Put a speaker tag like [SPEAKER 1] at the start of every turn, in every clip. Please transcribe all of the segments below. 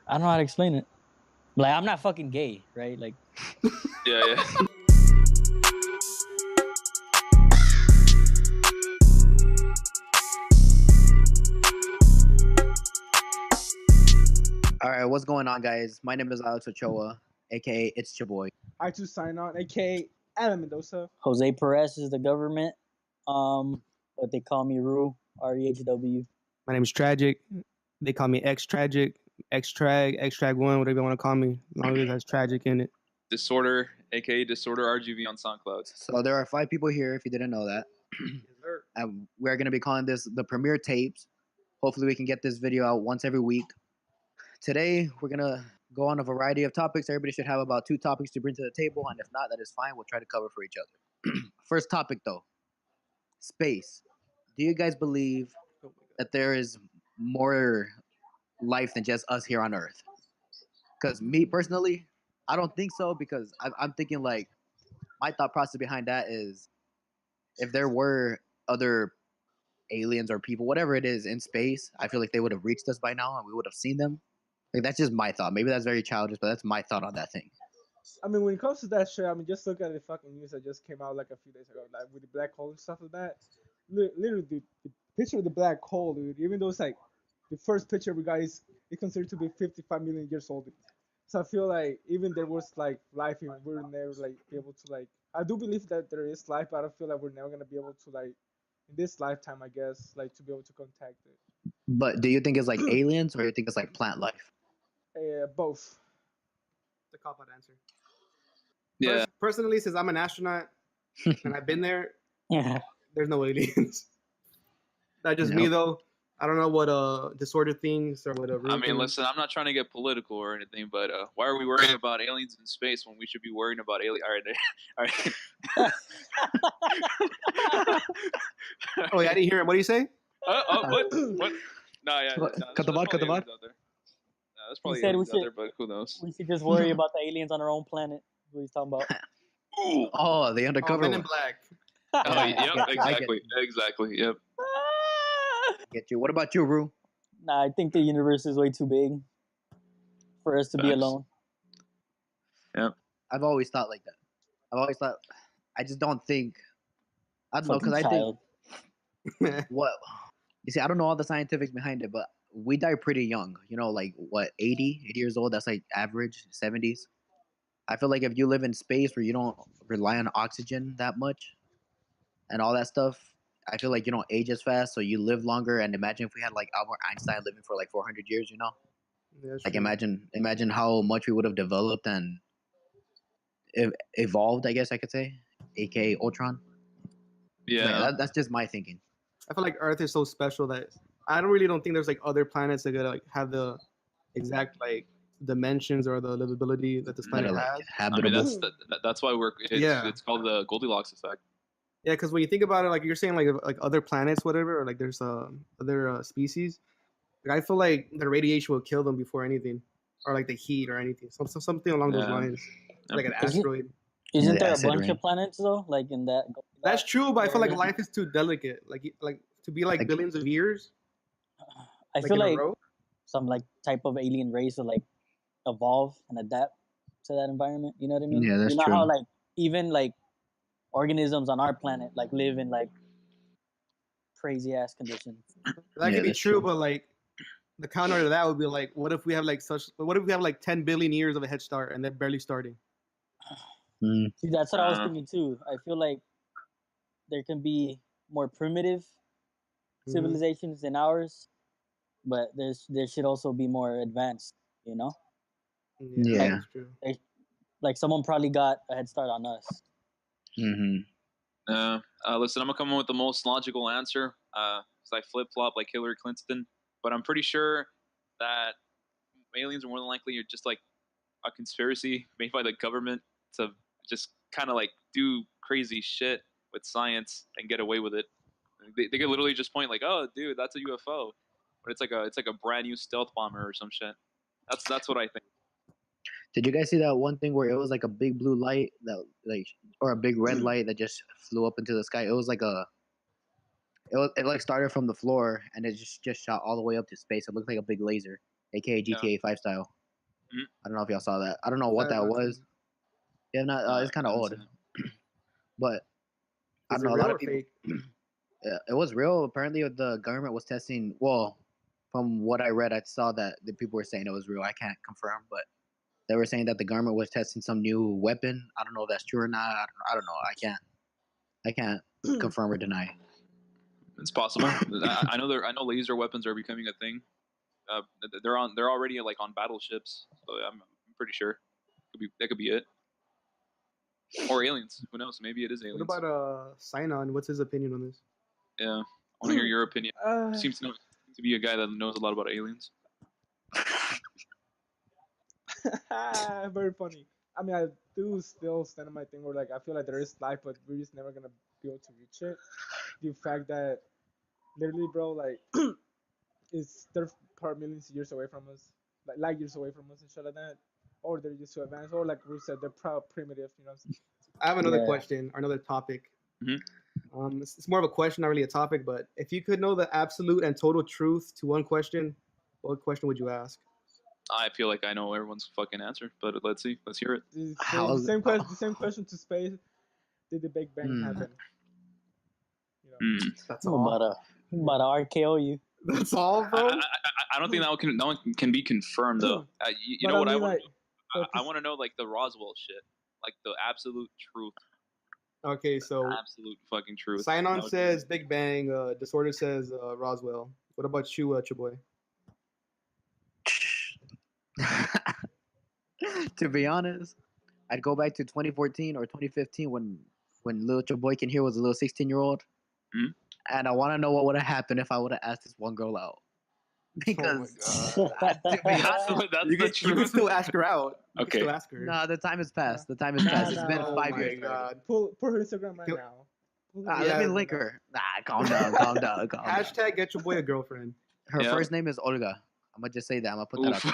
[SPEAKER 1] I don't know how to explain it. Like, I'm not fucking gay, right? Like,
[SPEAKER 2] Yeah.
[SPEAKER 3] All right, what's going on, guys? My name is Alex Ochoa, aka It's Your Boy.
[SPEAKER 4] I too sign on, aka Adam Mendoza.
[SPEAKER 1] Jose Perez is the government. But they call me Rue, REHW.
[SPEAKER 5] My name is Tragic. They call me X-Tragic, X-Trag1, whatever you want to call me. As long as it has Tragic in it.
[SPEAKER 2] Disorder, aka Disorder RGV on SoundCloud.
[SPEAKER 3] So there are 5 people here, if you didn't know that. And we're going to be calling this the premiere tapes. Hopefully we can get this video out once every week. Today, we're going to go on a variety of topics. Everybody should have about 2 topics to bring to the table, and if not, that is fine. We'll try to cover for each other. First topic, though. Space. Do you guys believe that there is more life than just us here on Earth? Because me, personally, I don't think so, because I'm thinking, like, my thought process behind that is if there were other aliens or people, whatever it is, in space, I feel like they would have reached us by now and we would have seen them. Like, that's just my thought. Maybe that's very childish, but that's my thought on that thing.
[SPEAKER 4] I mean, when it comes to that shit, I mean, just look at the fucking news that just came out like a few days ago, like with the black hole and stuff like that. Literally, the picture of the black hole, dude, even though it's like the first picture we got is considered to be 55 million years old. So I feel like even there was like life, and we're never like be able to like. I do believe that there is life, but I don't feel like we're never gonna be able to like in this lifetime, I guess, like to be able to contact it.
[SPEAKER 3] But do you think it's like aliens, or do you think it's like plant life?
[SPEAKER 4] Both.
[SPEAKER 5] The cop-out answer.
[SPEAKER 2] Yeah.
[SPEAKER 5] Personally, since I'm an astronaut and I've been there,
[SPEAKER 1] Yeah.
[SPEAKER 5] there's no aliens. That's just me, though. I don't know what disorder things or what
[SPEAKER 2] I mean, listen, I'm not trying to get political or anything, but why are we worrying about aliens in space when we should be worrying about aliens? All right.
[SPEAKER 5] Oh, yeah, I didn't hear it. What do you say?
[SPEAKER 2] What? No, yeah.
[SPEAKER 3] Cut the VOD, cut the VOD.
[SPEAKER 2] That's probably
[SPEAKER 1] said we
[SPEAKER 2] aliens out
[SPEAKER 1] should-
[SPEAKER 2] there, but who knows?
[SPEAKER 1] We should just worry about the aliens on our own planet. What he's talking about.
[SPEAKER 3] Oh, the undercover
[SPEAKER 5] Men in
[SPEAKER 3] one.
[SPEAKER 5] Black.
[SPEAKER 2] Oh, yep,
[SPEAKER 3] I get
[SPEAKER 2] exactly, yep.
[SPEAKER 3] Get you. What about you, Rue?
[SPEAKER 1] Nah, I think the universe is way too big for us to be
[SPEAKER 2] Facts.
[SPEAKER 1] alone.
[SPEAKER 2] Yep.
[SPEAKER 3] I've always thought like that. I've always thought. I just don't think. I don't know, because I
[SPEAKER 1] Fucking
[SPEAKER 3] think
[SPEAKER 1] child.
[SPEAKER 3] what you see. I don't know all the scientifics behind it, but we die pretty young. You know, like what 80 years old. That's like average 70s. I feel like if you live in space where you don't rely on oxygen that much and all that stuff, I feel like you don't age as fast, so you live longer. And imagine if we had like Albert Einstein living for like 400 years, you know? Like imagine how much we would have developed and evolved, I guess I could say, aka Ultron.
[SPEAKER 2] Yeah.
[SPEAKER 3] That's just my thinking.
[SPEAKER 5] I feel like Earth is so special that I don't think there's like other planets that could like have the exact like dimensions or the livability that this planet
[SPEAKER 3] Like
[SPEAKER 5] has.
[SPEAKER 2] I mean,
[SPEAKER 3] habitable.
[SPEAKER 2] that's why it's called the Goldilocks effect.
[SPEAKER 5] Yeah, because when you think about it, like you're saying, like other planets, whatever, or like there's other species. Like, I feel like the radiation will kill them before anything, or like the heat or anything. Something along those lines, like an
[SPEAKER 1] Isn't
[SPEAKER 5] asteroid.
[SPEAKER 3] Yeah,
[SPEAKER 1] there a
[SPEAKER 3] acid
[SPEAKER 1] bunch
[SPEAKER 3] rain.
[SPEAKER 1] of planets though? Like in that.
[SPEAKER 5] That's true, but I feel like
[SPEAKER 1] area?
[SPEAKER 5] life is too delicate. Like to be like billions of years.
[SPEAKER 1] I feel
[SPEAKER 5] in a
[SPEAKER 1] like
[SPEAKER 5] row.
[SPEAKER 1] some like type of alien race will like evolve and adapt to that environment. You know what I mean?
[SPEAKER 3] Yeah, that's
[SPEAKER 1] you know
[SPEAKER 3] true.
[SPEAKER 1] how like even like organisms on our planet like live in like crazy ass conditions.
[SPEAKER 5] That
[SPEAKER 3] Yeah,
[SPEAKER 5] could be
[SPEAKER 3] that's
[SPEAKER 5] true,
[SPEAKER 3] true.
[SPEAKER 5] but like the counter to that would be like, what if we have like 10 billion years of a head start and they're barely starting?
[SPEAKER 1] See, that's what I was thinking too. I feel like there can be more primitive civilizations than ours, but there should also be more advanced. You know,
[SPEAKER 3] Yeah.
[SPEAKER 5] That's true.
[SPEAKER 1] like someone probably got a head start on us.
[SPEAKER 2] Listen, I'm gonna come up with the most logical answer. Because I flip flop like Hillary Clinton, but I'm pretty sure that aliens are more than likely just like a conspiracy made by the government to just kind of like do crazy shit with science and get away with it. They could literally just point like, "Oh, dude, that's a UFO," but it's like a brand new stealth bomber or some shit. That's what I think.
[SPEAKER 3] Did you guys see that one thing where it was like a big blue light that like, or a big red light that just flew up into the sky? It was like it like started from the floor and it just shot all the way up to space. It looked like a big laser, aka GTA 5 style. I don't know if y'all saw that. I don't know what that was. Yeah, not. It's kind of old, but I
[SPEAKER 5] Is
[SPEAKER 3] don't
[SPEAKER 5] it
[SPEAKER 3] know. A lot
[SPEAKER 5] real
[SPEAKER 3] of
[SPEAKER 5] or
[SPEAKER 3] people.
[SPEAKER 5] fake?
[SPEAKER 3] It was real. Apparently, the government was testing. Well, from what I read, I saw that the people were saying it was real. I can't confirm, but they were saying that the government was testing some new weapon. I don't know if that's true or not. I don't know. I can't confirm or deny.
[SPEAKER 2] It's possible. I know laser weapons are becoming a thing. They're already like on battleships, so I'm pretty sure that could be it. Or aliens. Who knows? Maybe it is aliens.
[SPEAKER 5] What about Sinon? What's his opinion on this?
[SPEAKER 2] Yeah, I want to hear your opinion. Seems to be a guy that knows a lot about aliens.
[SPEAKER 4] Very funny. I mean, I do still stand on my thing where like I feel like there is life, but we're just never gonna be able to reach it. The fact that literally, bro, like they're part millions of years away from us, like light years away from us and shit like that, or they're just too advanced, or like we said, they're primitive. You know what I'm saying?
[SPEAKER 5] I have another question or another topic. It's more of a question, not really a topic, but if you could know the absolute and total truth to one question, what question would you ask?
[SPEAKER 2] I feel like I know everyone's fucking answer, but let's see. Let's hear it.
[SPEAKER 4] The same question to space. Did the Big Bang happen? You know?
[SPEAKER 5] That's all.
[SPEAKER 1] I'm about to RKO you.
[SPEAKER 5] That's all, bro.
[SPEAKER 2] I don't think that one can be confirmed though. You know what I want? I want to know like the Roswell shit, like the absolute truth.
[SPEAKER 5] Okay, so
[SPEAKER 2] absolute fucking truth.
[SPEAKER 5] Sinon says Big Bang. Disorder says Roswell. What about you, Chaboy?
[SPEAKER 3] To be honest, I'd go back to 2014 or 2015 when little Chaboy can hear was a little 16-year-old, and I want to know what would have happened if I would have asked this one girl out. Because
[SPEAKER 5] you can still ask her out.
[SPEAKER 2] Okay.
[SPEAKER 5] Still ask her.
[SPEAKER 3] No, the time has passed. The time has passed. It's been 5 years.
[SPEAKER 4] Pull her Instagram right now.
[SPEAKER 3] Let me link her. Nah, calm down.
[SPEAKER 5] Hashtag get your boy a girlfriend.
[SPEAKER 3] Her first name is Olga. I'm gonna just say that. I'm gonna put that up.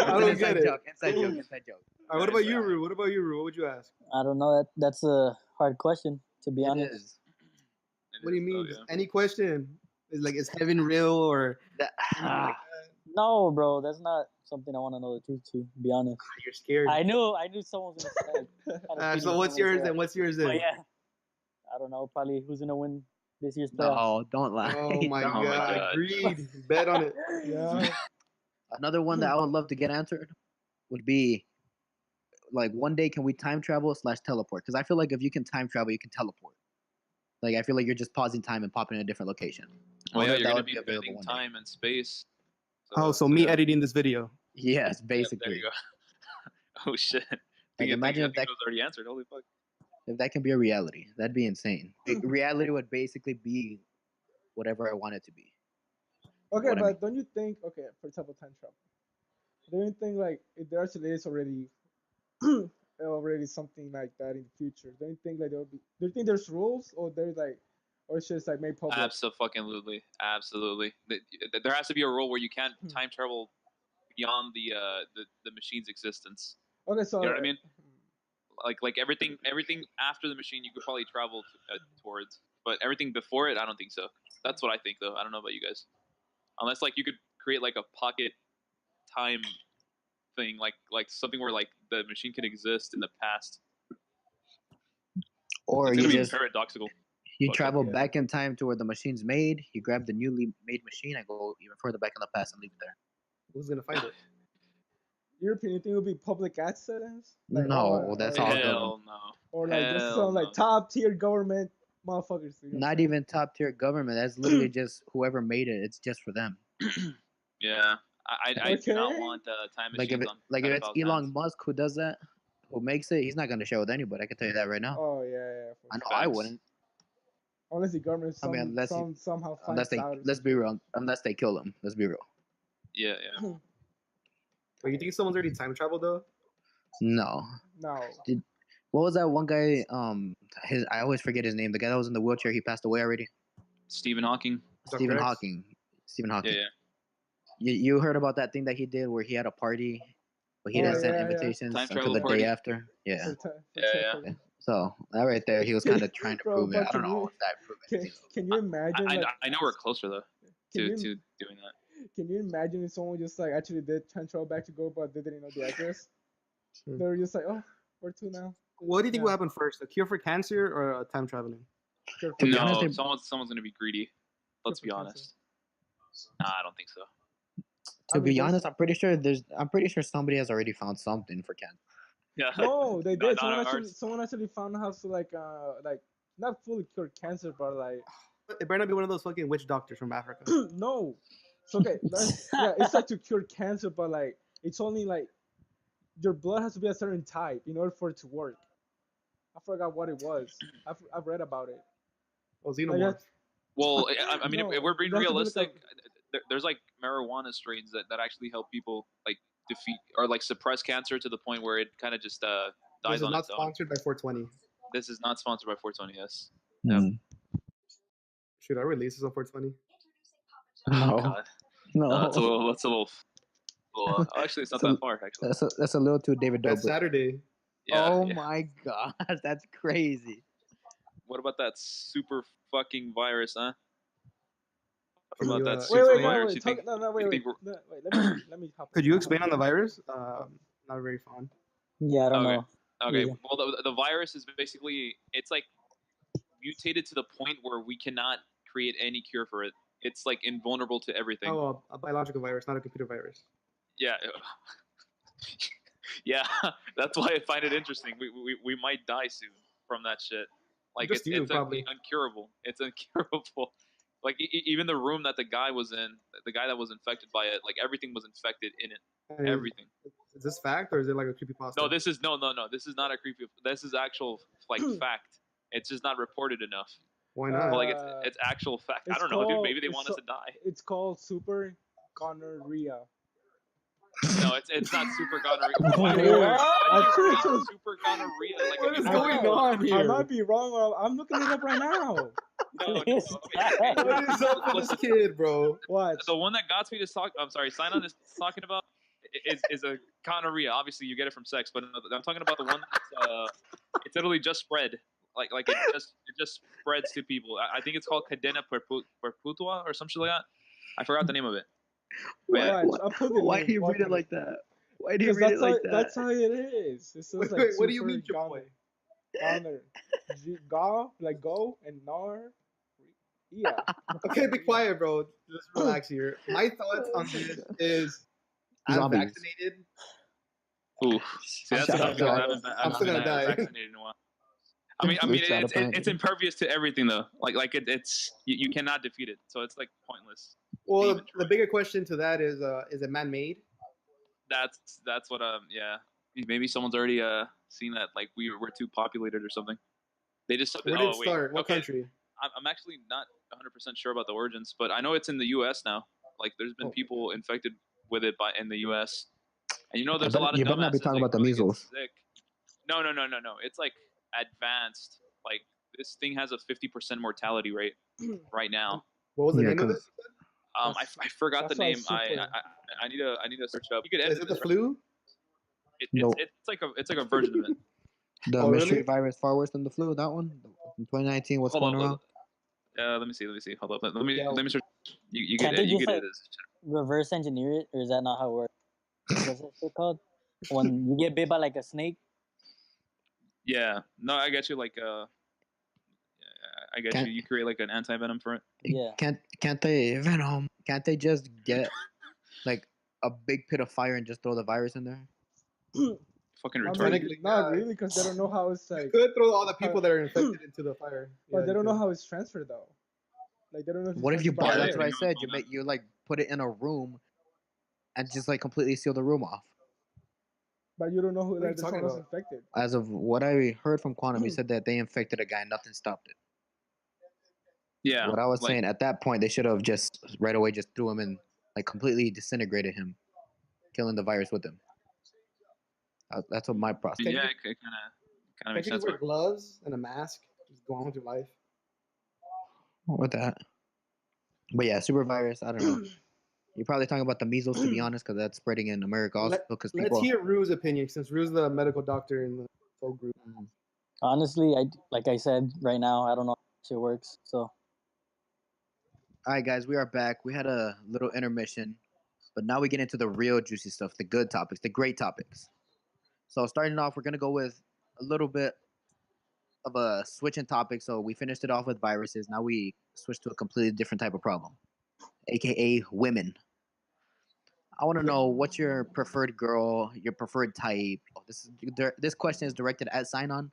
[SPEAKER 5] I don't get it.
[SPEAKER 3] Inside joke.
[SPEAKER 5] All right, what about you, Rue? What would you ask?
[SPEAKER 1] I don't know. That's a hard question, to be honest.
[SPEAKER 5] What do you mean? Just any question? Is heaven real or?
[SPEAKER 1] No, bro. That's not something I want to know the truth to be honest.
[SPEAKER 5] You're scared.
[SPEAKER 1] I knew someone was gonna say.
[SPEAKER 5] So what's yours then? What's yours then?
[SPEAKER 1] But yeah, I don't know. Probably who's gonna win this year's playoffs.
[SPEAKER 3] No, don't lie.
[SPEAKER 5] Oh my god! Agreed. Bet on it.
[SPEAKER 4] Yeah.
[SPEAKER 3] Another one that I would love to get answered would be like, one day can we time travel / teleport? Because I feel like if you can time travel, you can teleport. Like, I feel like you're just pausing time and popping in a different location.
[SPEAKER 2] Well, yeah, you're gonna be bending time and space.
[SPEAKER 5] So me editing this video.
[SPEAKER 3] Yes, basically.
[SPEAKER 2] There you go. Oh shit!
[SPEAKER 3] Like, imagine if that
[SPEAKER 2] was already answered. Holy fuck!
[SPEAKER 3] If that can be a reality, that'd be insane. Reality would basically be whatever I want it to be.
[SPEAKER 4] Okay, but don't you think? Okay, for example, time travel. Don't you think like if there actually is already something like that in the future? Don't you think like there will be? Do you think there's rules or there's like, or it's just like made public?
[SPEAKER 2] Absolutely. There has to be a rule where you can't time travel beyond the machine's existence.
[SPEAKER 4] Okay, so
[SPEAKER 2] you know what I mean? Like everything after the machine you could probably travel towards, but everything before it, I don't think so. That's what I think though. I don't know about you guys. Unless like you could create like a pocket time thing, like something where like the machine can exist in the past.
[SPEAKER 3] Or
[SPEAKER 2] it's
[SPEAKER 3] you just
[SPEAKER 2] paradoxical.
[SPEAKER 3] You travel back in time to where the machine's made. You grab the newly made machine and go even further back in the past and leave it there.
[SPEAKER 5] Who's gonna find it?
[SPEAKER 4] Your opinion, think it would be public access?
[SPEAKER 3] Like, no, that's all.
[SPEAKER 2] Hell no.
[SPEAKER 4] Or like just some like top tier government motherfuckers.
[SPEAKER 3] Not even top tier government. That's literally just whoever made it. It's just for them.
[SPEAKER 2] Yeah, I do not want time machines.
[SPEAKER 3] If it's Elon Musk who does that, who makes it, he's not gonna share with anybody. I can tell you that right now.
[SPEAKER 4] Oh yeah.
[SPEAKER 3] I know I wouldn't.
[SPEAKER 4] Unless the government somehow finds out.
[SPEAKER 3] Let's be real. Unless they kill him. Let's be real.
[SPEAKER 2] Yeah.
[SPEAKER 5] Wait, you think someone's already time traveled though?
[SPEAKER 3] No. What was that one guy? I always forget his name. The guy that was in the wheelchair. He passed away already.
[SPEAKER 2] Stephen Hawking.
[SPEAKER 3] Stephen Hawking.
[SPEAKER 2] Yeah.
[SPEAKER 3] You heard about that thing that he did where he had a party, but he didn't send invitations until the day after. Yeah. So that right there, he was kind of trying to prove it. I don't know if that proved it.
[SPEAKER 4] Can you imagine?
[SPEAKER 2] I know we're closer though to doing that.
[SPEAKER 4] Can you imagine if someone just like actually did time travel back to go, but they didn't know the address? They were just like, oh, where to now?
[SPEAKER 5] What do you think will happen first? A cure for cancer or time traveling?
[SPEAKER 3] To be honest,
[SPEAKER 2] someone's gonna be greedy. Let's be honest. Nah, I don't think so.
[SPEAKER 3] To be honest, I'm pretty sure somebody has already found something for cancer.
[SPEAKER 2] Yeah.
[SPEAKER 4] No, they did.
[SPEAKER 2] Not
[SPEAKER 4] Someone actually found how to like not fully cure cancer, but like
[SPEAKER 5] It better not be one of those fucking witch doctors from Africa.
[SPEAKER 4] no. It's okay. It's like to cure cancer, but like it's only like your blood has to be a certain type in order for it to work. I forgot what it was. I've read about it.
[SPEAKER 5] Oh, xenomorph.
[SPEAKER 2] Well, I mean,
[SPEAKER 4] No,
[SPEAKER 2] if we're being
[SPEAKER 4] it has to be like
[SPEAKER 2] realistic, there's like marijuana strains that actually help people like defeat or like suppress cancer to the point where it kind of just dies on its own.
[SPEAKER 5] This is not sponsored by 420.
[SPEAKER 2] This is not sponsored by 420. Yes.
[SPEAKER 3] Mm.
[SPEAKER 5] Should I release this on 420?
[SPEAKER 3] No.
[SPEAKER 2] Oh, God.
[SPEAKER 3] No,
[SPEAKER 2] That's a little. Actually, it's not that far. Actually,
[SPEAKER 3] that's a little too David Dobrik.
[SPEAKER 5] That's Saturday.
[SPEAKER 2] Yeah,
[SPEAKER 3] oh
[SPEAKER 2] yeah.
[SPEAKER 3] my gosh, that's crazy.
[SPEAKER 2] What about that super fucking virus, huh?
[SPEAKER 5] Can
[SPEAKER 2] What
[SPEAKER 5] you,
[SPEAKER 2] about that
[SPEAKER 5] uh,
[SPEAKER 2] super
[SPEAKER 4] Wait,
[SPEAKER 2] virus?
[SPEAKER 4] let me hop
[SPEAKER 5] Could you explain on the virus? Not very fond.
[SPEAKER 1] Yeah, I don't know.
[SPEAKER 2] Okay.
[SPEAKER 1] Yeah.
[SPEAKER 2] Well, the virus is basically it's like mutated to the point where we cannot create any cure for it. It's like invulnerable to everything.
[SPEAKER 5] Oh, a biological virus, not a computer virus.
[SPEAKER 2] Yeah. Yeah, that's why I find it interesting. We might die soon from that shit. Like
[SPEAKER 5] Just
[SPEAKER 2] it's
[SPEAKER 5] probably.
[SPEAKER 2] uncurable. It's uncurable. Like even the room that the guy was in, the guy that was infected by it, like everything was infected in it. Everything.
[SPEAKER 5] Is this fact or is it like a creepypasta?
[SPEAKER 2] No, this is no. This is not a creepy. This is actual like fact. It's just not reported enough.
[SPEAKER 5] Why not?
[SPEAKER 2] But, like it's actual fact. I don't know, dude. Maybe they want us to die.
[SPEAKER 4] It's called super gonorrhea.
[SPEAKER 2] No, it's not super gonorrhea.
[SPEAKER 4] Why
[SPEAKER 2] do
[SPEAKER 4] do you
[SPEAKER 2] read super gonorrhea? Like,
[SPEAKER 5] What is going on here?
[SPEAKER 4] I might be wrong. Or I'm looking it up right now.
[SPEAKER 2] No,
[SPEAKER 1] What
[SPEAKER 2] okay.
[SPEAKER 5] What is up with this kid, bro?
[SPEAKER 4] What?
[SPEAKER 2] The one that got me to talk. I'm sorry. Sign-On is talking about is a gonorrhea. Obviously, you get it from sex, but I'm talking about the one that's it's literally just spread. Like it just spreads to people. I think it's called cadena perpetua or some shit like that. I forgot the name of it.
[SPEAKER 3] Why do you read it like that? Why do you read it like that?
[SPEAKER 4] That's how it is. It says like
[SPEAKER 5] what do you mean, Joy?
[SPEAKER 4] Goner. Go, like go, and nar. Yeah.
[SPEAKER 5] Okay, be quiet, bro. Just relax here. My thoughts on this is I'm
[SPEAKER 3] Zombies.
[SPEAKER 5] vaccinated.
[SPEAKER 2] Ooh, see, that's
[SPEAKER 3] I'm
[SPEAKER 5] still gonna die.
[SPEAKER 2] Vaccinated in a while. I mean, it's impervious to everything though. Like it's you cannot defeat it, so it's like pointless.
[SPEAKER 5] Well, the bigger question to that is it man-made?
[SPEAKER 2] That's what yeah. Maybe someone's already seen that like we're too populated or something. They just
[SPEAKER 5] Where did it start? What country?
[SPEAKER 2] I'm actually not 100% sure about the origins, but I know it's in the U.S. now. Like there's been people infected with it in the U.S. And there's a lot of
[SPEAKER 3] you better not be talking about the measles.
[SPEAKER 2] No. It's like advanced. Like this thing has a 50% mortality rate right now.
[SPEAKER 5] What was the name of it?
[SPEAKER 2] I forgot the name. I need to search it up. You could
[SPEAKER 5] Is it the flu?
[SPEAKER 2] It's like a version of it.
[SPEAKER 3] The mystery virus far worse than the flu. That one in 2019. What's going around?
[SPEAKER 2] Let me see. Hold up. Let me search. You
[SPEAKER 1] Can't
[SPEAKER 2] get
[SPEAKER 1] they
[SPEAKER 2] it.
[SPEAKER 1] just like reverse engineer it, or is that not how it works? What's that shit called? When you get bit by like a snake.
[SPEAKER 2] Yeah. No, I get you. Like I get you. You create like an anti-venom for it.
[SPEAKER 1] Yeah.
[SPEAKER 3] Can't they venom? Can't they just get like a big pit of fire and just throw the virus in there?
[SPEAKER 2] Fucking retarded.
[SPEAKER 4] Not really, because they don't know how it's like.
[SPEAKER 5] You could throw all the people that are infected into the fire.
[SPEAKER 4] But they don't know how it's transferred though. Like they don't know.
[SPEAKER 3] What if you buy? That's what I said. You like put it in a room, and just like completely seal the room off.
[SPEAKER 4] But you don't know who like this one was infected.
[SPEAKER 3] As of what I heard from Quantum, he said that they infected a guy, nothing stopped it.
[SPEAKER 2] Yeah.
[SPEAKER 3] What I was saying at that point, they should have just right away just threw him in, like completely disintegrated him, killing the virus with him. That's what my process.
[SPEAKER 2] Yeah, it kind of makes sense.
[SPEAKER 5] You wear gloves and a mask, just go on with your life.
[SPEAKER 3] With that, but yeah, super virus. I don't know. You're probably talking about the measles, to be honest, because that's spreading in America also.
[SPEAKER 5] Let's hear Rue's opinion, since Rue's the medical doctor in the whole group.
[SPEAKER 1] Honestly, like I said, right now I don't know how it works. So.
[SPEAKER 3] All right, guys, we are back. We had a little intermission. But now we get into the real juicy stuff, the good topics, the great topics. So starting off, we're gonna go with a little bit of a switch in topic. So we finished it off with viruses. Now we switch to a completely different type of problem, aka women. I want to know what's your preferred girl, your preferred type. Oh, this question is directed at Sign-On,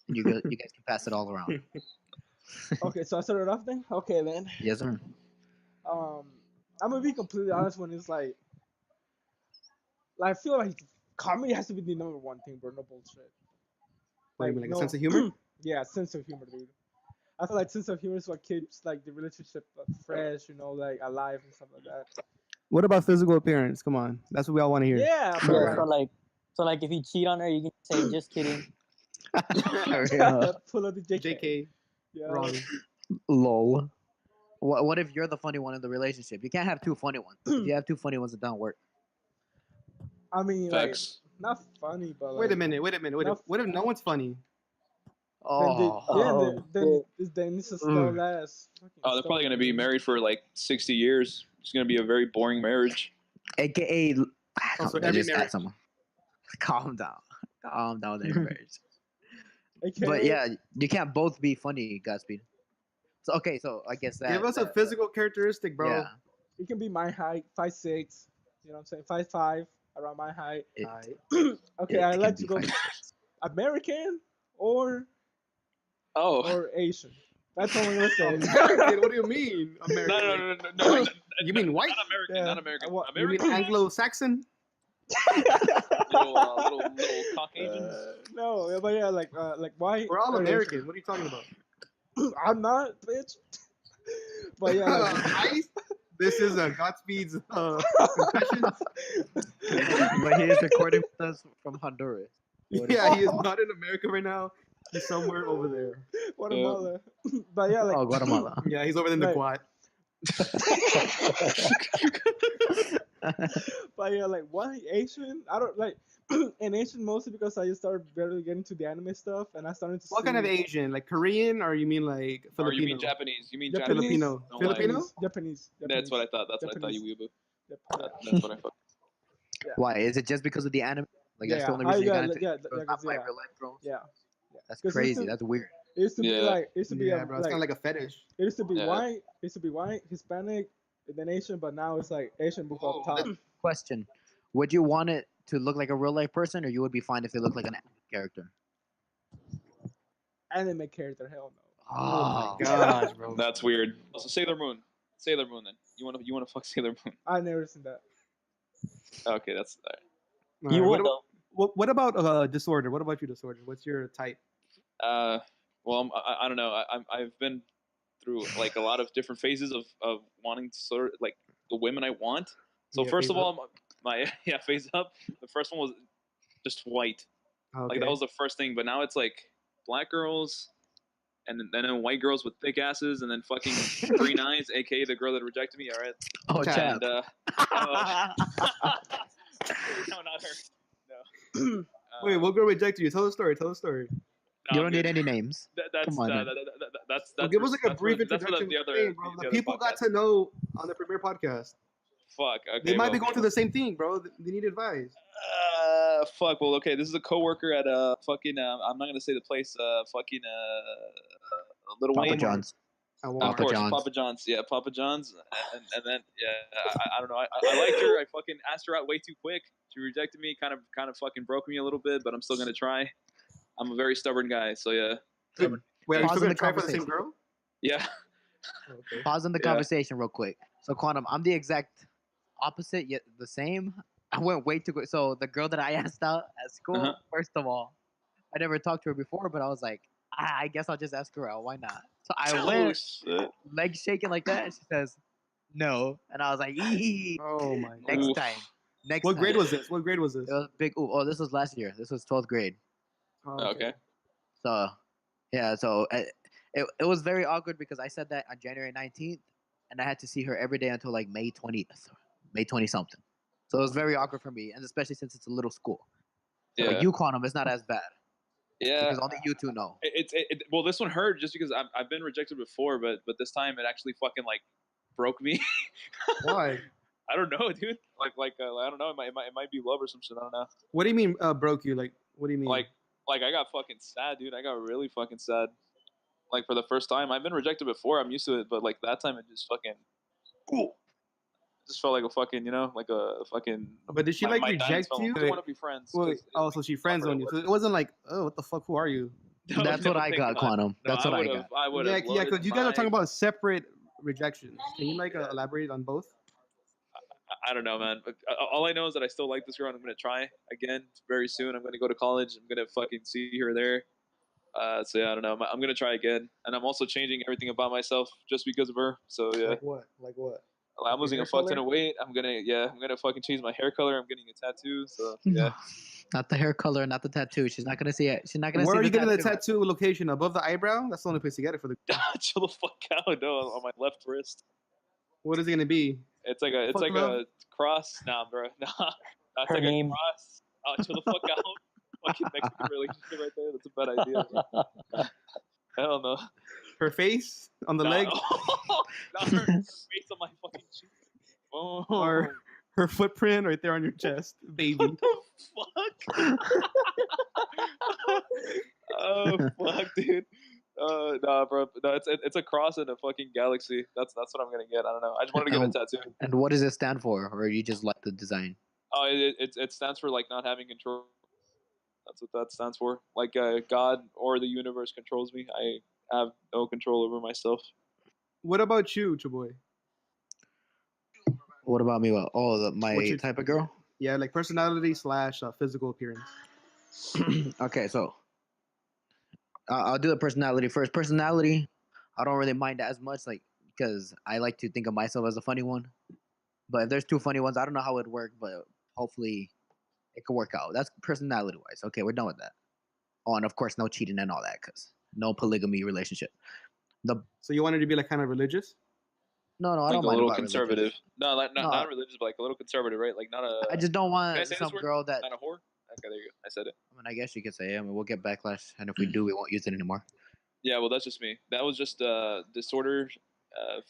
[SPEAKER 3] and you guys can pass it all around.
[SPEAKER 4] Okay, so I started off then. Okay, then.
[SPEAKER 3] Yes, sir.
[SPEAKER 4] I'm gonna be completely honest when it's like I feel like comedy has to be the number one thing, bro. No bullshit.
[SPEAKER 5] What, you mean, like a sense of humor?
[SPEAKER 4] Yeah, sense of humor, dude. I feel like sense of humor is what keeps like the relationship fresh, like alive and stuff like that.
[SPEAKER 5] What about physical appearance? Come on, that's what we all want to hear.
[SPEAKER 4] Yeah,
[SPEAKER 1] Yeah, so like if you cheat on her, you can say just kidding.
[SPEAKER 4] Pull up the JK.
[SPEAKER 5] JK.
[SPEAKER 4] Yeah.
[SPEAKER 5] Wrong.
[SPEAKER 3] Lol. What if you're the funny one in the relationship? You can't have two funny ones. If you have two funny ones, it don't work.
[SPEAKER 4] I mean,
[SPEAKER 2] Facts.
[SPEAKER 4] like, not funny, but like,
[SPEAKER 5] Wait a minute. What if no one's funny?
[SPEAKER 3] Oh,
[SPEAKER 4] then this is no last.
[SPEAKER 2] Oh, they're probably gonna be married for like 60 years. It's gonna be a very boring marriage.
[SPEAKER 3] AKA,
[SPEAKER 5] Also,
[SPEAKER 3] I
[SPEAKER 5] every
[SPEAKER 3] just got
[SPEAKER 5] marriage.
[SPEAKER 3] someone. Calm down there, marriage.
[SPEAKER 4] AKA,
[SPEAKER 3] But yeah, you can't both be funny, Godspeed. So okay, so I guess that
[SPEAKER 5] Give us a physical characteristic, bro.
[SPEAKER 3] Yeah,
[SPEAKER 4] it can be my height, 5'6". You know what I'm saying? 5'5", around my height. Okay, I like to go American or Asian. That's what I'm gonna say.
[SPEAKER 5] American? What do you mean, American?
[SPEAKER 2] No.
[SPEAKER 5] You mean white?
[SPEAKER 2] Not American.
[SPEAKER 4] Yeah.
[SPEAKER 2] Not American.
[SPEAKER 5] You mean
[SPEAKER 2] American.
[SPEAKER 5] Anglo-Saxon?
[SPEAKER 2] little Caucasians.
[SPEAKER 4] No, but yeah, like white.
[SPEAKER 5] We're all
[SPEAKER 4] or
[SPEAKER 5] American.
[SPEAKER 4] Asian.
[SPEAKER 5] What are you talking about?
[SPEAKER 4] I'm not, bitch. But yeah, like,
[SPEAKER 5] This is Godspeed's confessions.
[SPEAKER 3] but he is recording with us from Honduras.
[SPEAKER 5] Yeah, he is not in America right now. He's somewhere over there.
[SPEAKER 4] Guatemala. But yeah, like,
[SPEAKER 3] Guatemala.
[SPEAKER 5] Yeah, he's over there in the
[SPEAKER 4] Right.
[SPEAKER 5] quad.
[SPEAKER 4] But yeah, like, why Asian? I don't like and Asian mostly because I just started barely getting to the anime stuff, and I started to.
[SPEAKER 5] What kind of Asian? Like Korean, or you mean like Filipino?
[SPEAKER 2] Or you mean Japanese? You mean
[SPEAKER 4] Japanese?
[SPEAKER 2] Japanese?
[SPEAKER 5] Filipino?
[SPEAKER 2] No,
[SPEAKER 5] Filipino?
[SPEAKER 4] Japanese.
[SPEAKER 2] That's what I thought. That's what I thought, you weeaboo.
[SPEAKER 4] Yep.
[SPEAKER 2] That's what I thought.
[SPEAKER 3] Why? Is it just because of the anime? Like that's the
[SPEAKER 4] Yeah,
[SPEAKER 3] only reason you got into
[SPEAKER 4] yeah,
[SPEAKER 3] it? Because not my real life girls?
[SPEAKER 4] Yeah.
[SPEAKER 3] That's
[SPEAKER 4] 'Cause
[SPEAKER 3] crazy. That's weird.
[SPEAKER 4] It used to be
[SPEAKER 2] Yeah.
[SPEAKER 4] like it used to be
[SPEAKER 5] Yeah, bro. It's
[SPEAKER 4] like,
[SPEAKER 5] kind of like a fetish.
[SPEAKER 4] it used to be
[SPEAKER 2] Yeah.
[SPEAKER 4] white, Hispanic, and then Asian, but now it's like Asian before
[SPEAKER 5] Whoa,
[SPEAKER 4] top.
[SPEAKER 3] Question: would you want it to look like a real life person, or you would be fine if they look like an anime character?
[SPEAKER 4] Anime character, hell no.
[SPEAKER 3] Oh,
[SPEAKER 5] Gosh, bro.
[SPEAKER 2] That's weird. So Sailor Moon. Sailor Moon. Then you want to fuck Sailor Moon?
[SPEAKER 4] I never seen that.
[SPEAKER 2] Okay, that's all right.
[SPEAKER 5] All
[SPEAKER 1] You
[SPEAKER 5] right,
[SPEAKER 1] would though.
[SPEAKER 5] what about disorder? What about you, disorder? What's your type?
[SPEAKER 2] Well, I don't know. I've been through like a lot of different phases of wanting to sort of like the women I want. So
[SPEAKER 5] Yeah,
[SPEAKER 2] first
[SPEAKER 5] phase
[SPEAKER 2] of all, my phase up. The first one was just white.
[SPEAKER 5] Okay.
[SPEAKER 2] Like that was the first thing. But now it's like black girls, and then white girls with thick asses, and then fucking green eyes, aka the girl that rejected me. All right.
[SPEAKER 3] oh,
[SPEAKER 5] Chad.
[SPEAKER 3] Chad.
[SPEAKER 2] No, not her. No.
[SPEAKER 5] Wait, what girl rejected you? Tell the story. Tell the story.
[SPEAKER 3] You don't need any names.
[SPEAKER 2] That's
[SPEAKER 3] Come on, man.
[SPEAKER 2] that's
[SPEAKER 5] Well, give us like a
[SPEAKER 2] that's
[SPEAKER 5] brief
[SPEAKER 2] for that's for
[SPEAKER 5] introduction.
[SPEAKER 2] the other,
[SPEAKER 5] Hey, bro,
[SPEAKER 2] the
[SPEAKER 5] the
[SPEAKER 2] other
[SPEAKER 5] people got
[SPEAKER 2] podcast.
[SPEAKER 5] to know on the premiere podcast.
[SPEAKER 2] Fuck. Okay.
[SPEAKER 5] They might be
[SPEAKER 2] well,
[SPEAKER 5] going through the same thing, bro. They need advice.
[SPEAKER 2] Fuck. Well, okay. This is a coworker at fucking. I'm not gonna say the place. Fucking. Little
[SPEAKER 3] Papa
[SPEAKER 2] Wayne.
[SPEAKER 3] John's.
[SPEAKER 5] I
[SPEAKER 2] Of
[SPEAKER 5] won't.
[SPEAKER 3] Papa
[SPEAKER 2] course,
[SPEAKER 3] John's.
[SPEAKER 2] Papa John's. Yeah, Papa John's. And then I don't know. I liked her. I fucking asked her out way too quick. She rejected me. Kind of fucking broke me a little bit. But I'm still gonna try. I'm a very stubborn guy. So yeah.
[SPEAKER 5] Wait, are you
[SPEAKER 3] Pause
[SPEAKER 5] still
[SPEAKER 3] in
[SPEAKER 5] gonna
[SPEAKER 3] the
[SPEAKER 5] try for the same
[SPEAKER 3] conversation.
[SPEAKER 5] girl?
[SPEAKER 2] Yeah.
[SPEAKER 5] Okay.
[SPEAKER 3] Pause in the
[SPEAKER 2] Yeah.
[SPEAKER 3] conversation real quick. So, Quantum, I'm the exact opposite yet the same. I went way too quick. So, the girl that I asked out at school,
[SPEAKER 2] Uh-huh.
[SPEAKER 3] first of all, I never talked to her before, but I was like, I guess I'll just ask her out. Why not? So I
[SPEAKER 2] Oh,
[SPEAKER 3] went,
[SPEAKER 2] shit.
[SPEAKER 3] legs shaking like that. And she says, no. And I was like, eee.
[SPEAKER 5] Oh my
[SPEAKER 3] Next
[SPEAKER 2] Oof.
[SPEAKER 3] time. Next
[SPEAKER 5] What
[SPEAKER 3] time.
[SPEAKER 5] grade was this? What grade was this?
[SPEAKER 3] It was big. Oh, this was last year. This was 12th grade.
[SPEAKER 5] Oh,
[SPEAKER 2] Okay.
[SPEAKER 3] So, yeah. So, it was very awkward because I said that on January 19th, and I had to see her every day until like May 20th, May 20 something. So it was very awkward for me, and especially since it's a little school.
[SPEAKER 2] Yeah.
[SPEAKER 3] But you, Quantum, it's not as bad
[SPEAKER 2] Yeah.
[SPEAKER 3] because only you two know.
[SPEAKER 2] Well, this one hurt just because I've been rejected before, but this time it actually fucking like broke me.
[SPEAKER 5] Why?
[SPEAKER 2] I don't know, dude. I don't know. It might be love or some shit. I don't know.
[SPEAKER 5] What do you mean broke you? Like, what do you mean?
[SPEAKER 2] Like I got fucking sad, dude. I got really fucking sad. Like for the first time, I've been rejected before. I'm used to it, but like that time, it just fucking. Ooh. Just felt like a fucking, like a fucking.
[SPEAKER 5] But did she like reject you?
[SPEAKER 2] I want to be friends.
[SPEAKER 5] Well, so she friend zoned you. So it wasn't like, oh, what the fuck? Who are you?
[SPEAKER 3] No, that's what I got, Quantum. That's what I got.
[SPEAKER 2] I would have.
[SPEAKER 5] Yeah, because you guys are talking about separate rejections. Can you like elaborate on both?
[SPEAKER 2] I don't know, man. All I know is that I still like this girl, and I'm gonna try again very soon. I'm gonna go to college. I'm gonna fucking see her there. So yeah, I don't know. I'm gonna try again, and I'm also changing everything about myself just because of her. So yeah.
[SPEAKER 5] Like what? Like what?
[SPEAKER 2] I'm losing a fuck ton of weight. I'm gonna fucking change my hair color. I'm getting a tattoo. So yeah.
[SPEAKER 3] Not the hair color, not the tattoo. She's not gonna see it. She's not gonna see.
[SPEAKER 5] Where are you getting the tattoo location? Above the eyebrow? That's the only place to get it for the.
[SPEAKER 2] Chill the fuck out. No, on my left wrist.
[SPEAKER 5] What is it gonna be?
[SPEAKER 2] It's like a cross. Nah, bro. Nah, that's like a cross. Oh, chill the fuck out. Fucking Mexican relationship right there. That's a bad idea. Hell no.
[SPEAKER 5] Her face on the leg.
[SPEAKER 2] Not her face on my fucking cheek. Oh.
[SPEAKER 5] Or her footprint right there on your chest, baby.
[SPEAKER 2] What the fuck? Oh fuck, dude. Nah, bro. No, it's a cross in a fucking galaxy. That's what I'm gonna get. I don't know. I just wanted to get a tattoo.
[SPEAKER 3] And what does it stand for, or you just like the design?
[SPEAKER 2] Oh, it stands for like not having control. That's what that stands for. Like God or the universe controls me. I have no control over myself.
[SPEAKER 5] What about you, Chaboy?
[SPEAKER 3] What about me? My type of girl?
[SPEAKER 5] Yeah, like personality / physical appearance.
[SPEAKER 3] Okay, so I'll do the personality first. Personality, I don't really mind as much, like, because I like to think of myself as a funny one. But if there's two funny ones, I don't know how it'd work, but hopefully it could work out. That's personality-wise. Okay, we're done with that. Oh, and of course, no cheating and all that, because no polygamy relationship.
[SPEAKER 2] So you wanted to be like kind of religious?
[SPEAKER 3] No, I
[SPEAKER 2] like
[SPEAKER 3] don't
[SPEAKER 2] a
[SPEAKER 3] mind
[SPEAKER 2] little
[SPEAKER 3] about
[SPEAKER 2] conservative.
[SPEAKER 3] religious.
[SPEAKER 2] No, not religious, but like a little conservative, right? Like not a.
[SPEAKER 3] I just don't want some girl that.
[SPEAKER 2] Not a whore. Okay, there you go. I said it.
[SPEAKER 3] I mean, I guess you could say. I mean, we'll get backlash, and if we do, we won't use it anymore.
[SPEAKER 2] Yeah, well, that's just me. That was just disorder,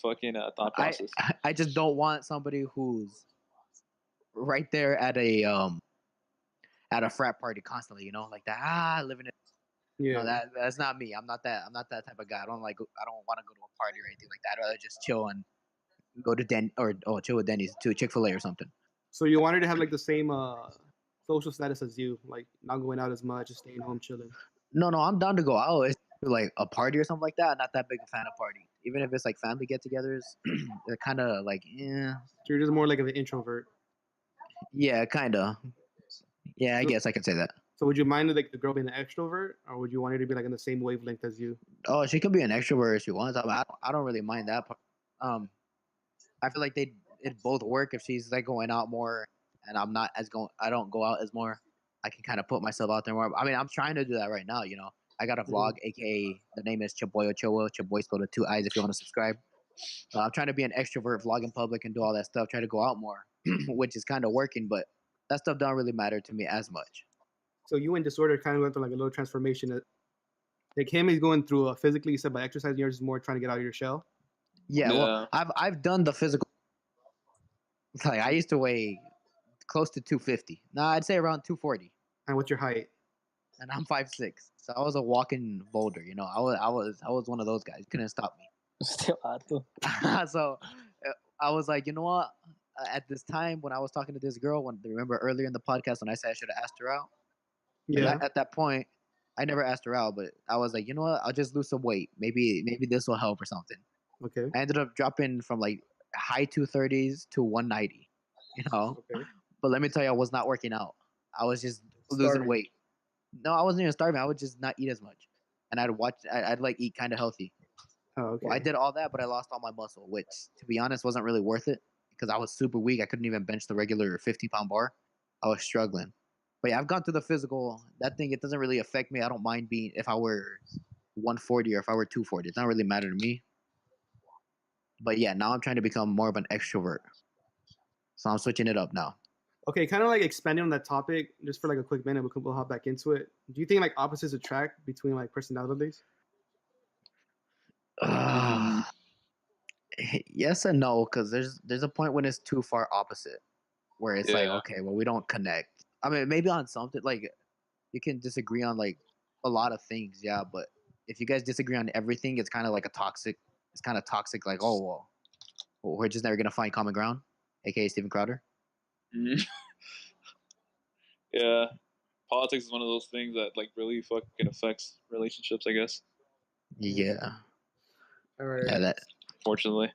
[SPEAKER 2] fucking thought process.
[SPEAKER 3] I just don't want somebody who's right there at a frat party constantly. Like that. Living it. Yeah. No, that's not me. I'm not that type of guy. I don't want to go to a party or anything like that. I'd rather just chill and go to chill with Denny's to Chick-fil-A or something.
[SPEAKER 5] So you wanted to have like the same social status as you, like not going out as much, just staying home chilling.
[SPEAKER 3] No, I'm down to go out. It's like a party or something like that. I'm not that big a fan of party. Even if it's like family get-togethers, they're kind of like, yeah.
[SPEAKER 5] So you're just more like an introvert.
[SPEAKER 3] Yeah, kind of. Yeah, I guess I could say that.
[SPEAKER 5] So would you mind like the girl being an extrovert, or would you want her to be like in the same wavelength as you?
[SPEAKER 3] Oh, she could be an extrovert if she wants. I don't really mind that part. I feel like it both work if she's like going out more, and I don't go out as more. I can kind of put myself out there more. I mean, I'm trying to do that right now. I got a vlog, aka the name is Chaboy Ochoa. Chaboy spelled with 2 I's if you want to subscribe. I'm trying to be an extrovert, vlog in public, and do all that stuff. Try to go out more, which is kind of working, but that stuff don't really matter to me as much.
[SPEAKER 5] So you and Disorder kind of went through like a little transformation. Like him, he's going through physically, you said, by exercising. Yours is more trying to get out of your shell.
[SPEAKER 3] Yeah, well, I've done the physical. Like I used to weigh close to 250. Nah, I'd say around 240.
[SPEAKER 5] And what's your height?
[SPEAKER 3] And I'm 5'6". So I was a walking boulder. I was one of those guys. Couldn't stop me.
[SPEAKER 1] Still alto.
[SPEAKER 3] So I was like, you know what? At this time when I was talking to this girl, remember earlier in the podcast when I said I should have asked her out? Yeah. At that point, I never asked her out, but I was like, you know what? I'll just lose some weight. Maybe this will help or something.
[SPEAKER 5] Okay.
[SPEAKER 3] I ended up dropping from like high 230s to 190. Okay. But let me tell you, I was not working out. I was just losing weight. No, I wasn't even starving. I would just not eat as much, and I'd like eat kind of healthy.
[SPEAKER 5] Oh, okay.
[SPEAKER 3] Well, I did all that, but I lost all my muscle, which to be honest wasn't really worth it because I was super weak. I couldn't even bench the regular 50-pound bar. I was struggling. But yeah, I've gone through the physical. That thing, it doesn't really affect me. I don't mind being if I were 140 or if I were 240. It doesn't really matter to me. But yeah, now I'm trying to become more of an extrovert. So I'm switching it up now.
[SPEAKER 5] Okay, kind of like expanding on that topic, just for like a quick minute, we'll hop back into it. Do you think like opposites attract between like personalities?
[SPEAKER 3] yes and no, because there's a point when it's too far opposite, where it's like,
[SPEAKER 2] Yeah.
[SPEAKER 3] okay, well, we don't connect. I mean, maybe on something like you can disagree on like a lot of things, yeah, but if you guys disagree on everything, it's kind of like a toxic. It's kind of toxic, like, oh well, we're just never gonna find common ground, aka Steven Crowder.
[SPEAKER 2] Mhm. Yeah, politics is one of those things that like really fucking affects relationships, I guess.
[SPEAKER 3] Yeah,
[SPEAKER 5] All right.
[SPEAKER 3] yeah, that.
[SPEAKER 2] Fortunately.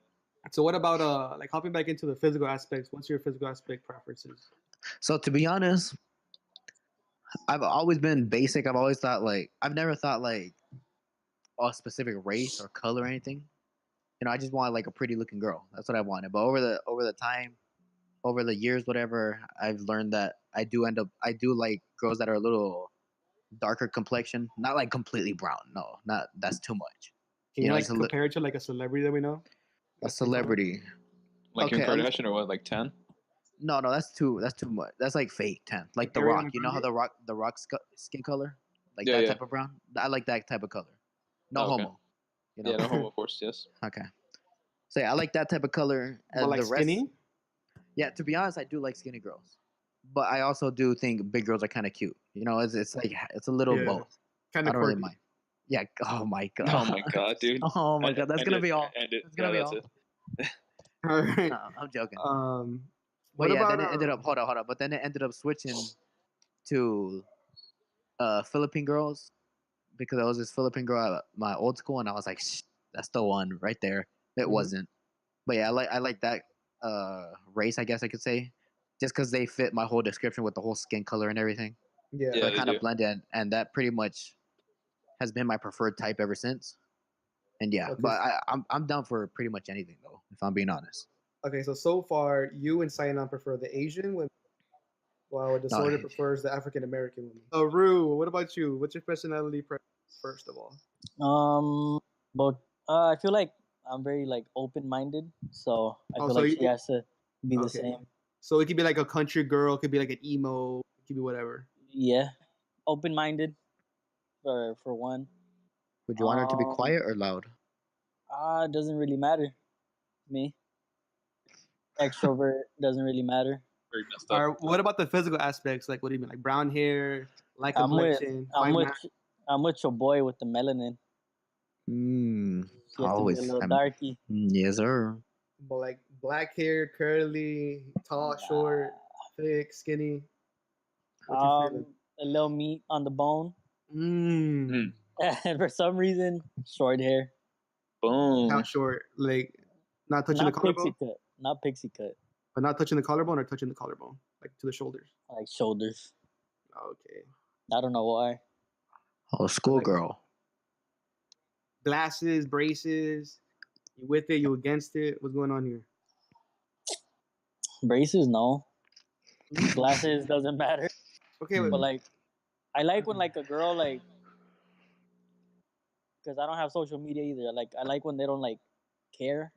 [SPEAKER 5] So what about like hopping back into the physical aspects? What's your physical aspect preferences?
[SPEAKER 3] So to be honest, I've always been basic. I've always thought like I've never thought like a specific race or color or anything. You know, I just wanted like a pretty looking girl. That's what I wanted. But over the time, over the years, whatever, I've learned that I do like girls that are a little darker complexion, not like completely brown. No, not that's too much.
[SPEAKER 5] Can you like
[SPEAKER 3] It's
[SPEAKER 5] compare it to like a celebrity that we know?
[SPEAKER 3] a celebrity.
[SPEAKER 2] Like Kim
[SPEAKER 3] Okay,
[SPEAKER 2] Kardashian or what, like 10?
[SPEAKER 3] No, that's too much. That's like fake tan. Like The
[SPEAKER 5] Ariana
[SPEAKER 3] Rock. You know how
[SPEAKER 5] Grande?
[SPEAKER 3] the Rock skin color, like
[SPEAKER 2] Yeah,
[SPEAKER 3] that
[SPEAKER 2] yeah.
[SPEAKER 3] type of brown. I like that type of color. No
[SPEAKER 2] Oh, okay.
[SPEAKER 3] homo. You know.
[SPEAKER 2] Yeah, no homo, of course, yes.
[SPEAKER 3] Okay. So yeah, I like that type of color.
[SPEAKER 5] But like
[SPEAKER 3] the rest,
[SPEAKER 5] skinny?
[SPEAKER 3] yeah. To be honest, I do like skinny girls, but I also do think big girls are kind of cute. You know, it's like it's a little
[SPEAKER 5] Yeah.
[SPEAKER 3] both.
[SPEAKER 5] Kind
[SPEAKER 3] I
[SPEAKER 5] of
[SPEAKER 3] don't really
[SPEAKER 5] quirky.
[SPEAKER 3] mind. Yeah. Oh my god.
[SPEAKER 2] Oh my god, dude.
[SPEAKER 3] Oh my god. That's
[SPEAKER 2] End
[SPEAKER 3] gonna
[SPEAKER 2] it,
[SPEAKER 3] be all.
[SPEAKER 2] end it.
[SPEAKER 3] That's gonna
[SPEAKER 2] Yeah,
[SPEAKER 3] be
[SPEAKER 2] that's
[SPEAKER 3] all.
[SPEAKER 2] it.
[SPEAKER 5] All right.
[SPEAKER 3] No, I'm joking.
[SPEAKER 5] What
[SPEAKER 3] But yeah,
[SPEAKER 5] about
[SPEAKER 3] then it ended up. Hold up. But then it ended up switching to Philippine girls because there was this Philippine girl at my old school, and I was like, that's the one right there. It
[SPEAKER 5] Mhm.
[SPEAKER 3] wasn't. But yeah, I like that race, I guess I could say, just because they fit my whole description with the whole skin color and everything.
[SPEAKER 5] Yeah.
[SPEAKER 3] So
[SPEAKER 2] Yeah,
[SPEAKER 3] it
[SPEAKER 2] they
[SPEAKER 3] kind of
[SPEAKER 2] do.
[SPEAKER 3] blended, and that pretty much has been my preferred type ever since. And yeah,
[SPEAKER 5] Okay.
[SPEAKER 3] but I'm down for pretty much anything though, if I'm being honest.
[SPEAKER 5] Okay, so far you and Sainon prefer the Asian women, while Disorder prefers the African American women. Rue, what about you? What's your personality preference, first of all?
[SPEAKER 1] But I feel like I'm very like open minded, so I
[SPEAKER 5] Oh,
[SPEAKER 1] feel
[SPEAKER 5] so
[SPEAKER 1] like
[SPEAKER 5] you-
[SPEAKER 1] she has to be the
[SPEAKER 5] Okay.
[SPEAKER 1] same.
[SPEAKER 5] So it could be like a country girl, it could be like an emo, it could be whatever.
[SPEAKER 1] Yeah, open minded for one.
[SPEAKER 3] Would you want her to be quiet or loud?
[SPEAKER 1] It doesn't really matter to me. Extrovert doesn't really matter.
[SPEAKER 2] Very messed
[SPEAKER 5] All
[SPEAKER 2] up.
[SPEAKER 5] right, what about the physical aspects? Like, what do you mean? Like brown hair, light
[SPEAKER 1] I'm
[SPEAKER 5] complexion?
[SPEAKER 1] I'm with your boy with the melanin.
[SPEAKER 3] Mm,
[SPEAKER 1] She has to be
[SPEAKER 3] always.
[SPEAKER 1] a little darky.
[SPEAKER 3] Yes, sir.
[SPEAKER 5] But like black hair, curly, tall, short, thick, skinny. What you feeling?
[SPEAKER 1] A little meat on the bone,
[SPEAKER 5] Mm.
[SPEAKER 1] and for some reason, short hair.
[SPEAKER 2] Boom.
[SPEAKER 5] How short? Like not touching the
[SPEAKER 1] Not pixie
[SPEAKER 5] collarbone,
[SPEAKER 1] cut. Not pixie cut.
[SPEAKER 5] but not touching the collarbone or touching the collarbone, like to the shoulders.
[SPEAKER 1] Like shoulders.
[SPEAKER 5] Okay.
[SPEAKER 1] I don't know why.
[SPEAKER 3] Oh, schoolgirl.
[SPEAKER 5] Glasses, braces. You with it? You against it? What's going on here?
[SPEAKER 1] Braces, no. Glasses doesn't matter.
[SPEAKER 5] Okay,
[SPEAKER 1] But like, I like when like a girl like, because I don't have social media either. Like, I like when they don't like care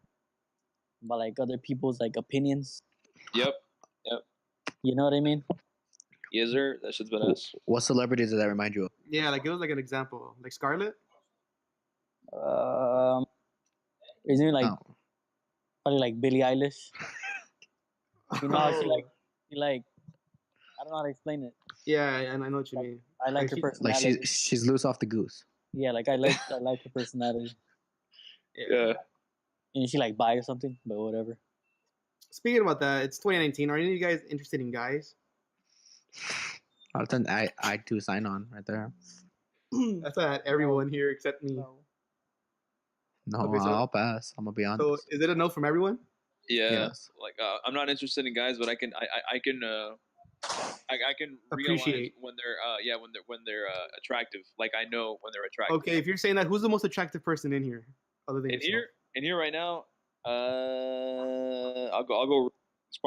[SPEAKER 1] about like other people's like opinions.
[SPEAKER 2] Yep.
[SPEAKER 1] You know what I mean?
[SPEAKER 2] Yes, sir. That shit's badass.
[SPEAKER 3] What celebrities does that remind you of?
[SPEAKER 5] yeah, like give us like an example, like Scarlett.
[SPEAKER 1] Isn't it like
[SPEAKER 3] Oh.
[SPEAKER 1] probably like Billie Eilish? You know how she
[SPEAKER 5] Oh.
[SPEAKER 1] like I don't know how to explain it.
[SPEAKER 5] Yeah, and I know what you mean.
[SPEAKER 1] I like her
[SPEAKER 5] she-
[SPEAKER 3] Like
[SPEAKER 1] personality.
[SPEAKER 3] she's loose off the goose.
[SPEAKER 1] Yeah, like I like her personality.
[SPEAKER 2] Yeah.
[SPEAKER 1] And she like bi or something, but whatever.
[SPEAKER 5] Speaking about that, it's 2019. Are any of you guys interested in guys?
[SPEAKER 3] I'll tell I do sign on right there.
[SPEAKER 5] That's not everyone here except me.
[SPEAKER 3] No,
[SPEAKER 5] Okay, so-
[SPEAKER 3] I'll pass. I'm gonna be honest.
[SPEAKER 5] So is it a no from everyone?
[SPEAKER 2] Yeah.
[SPEAKER 3] Yes.
[SPEAKER 2] Like I'm not interested in guys, but I can realize
[SPEAKER 5] Appreciate.
[SPEAKER 2] when they're when they're attractive. Like I know when they're attractive.
[SPEAKER 5] Okay, if you're saying that, who's the most attractive person in here, other than yourself?
[SPEAKER 2] In here right now, I'll go.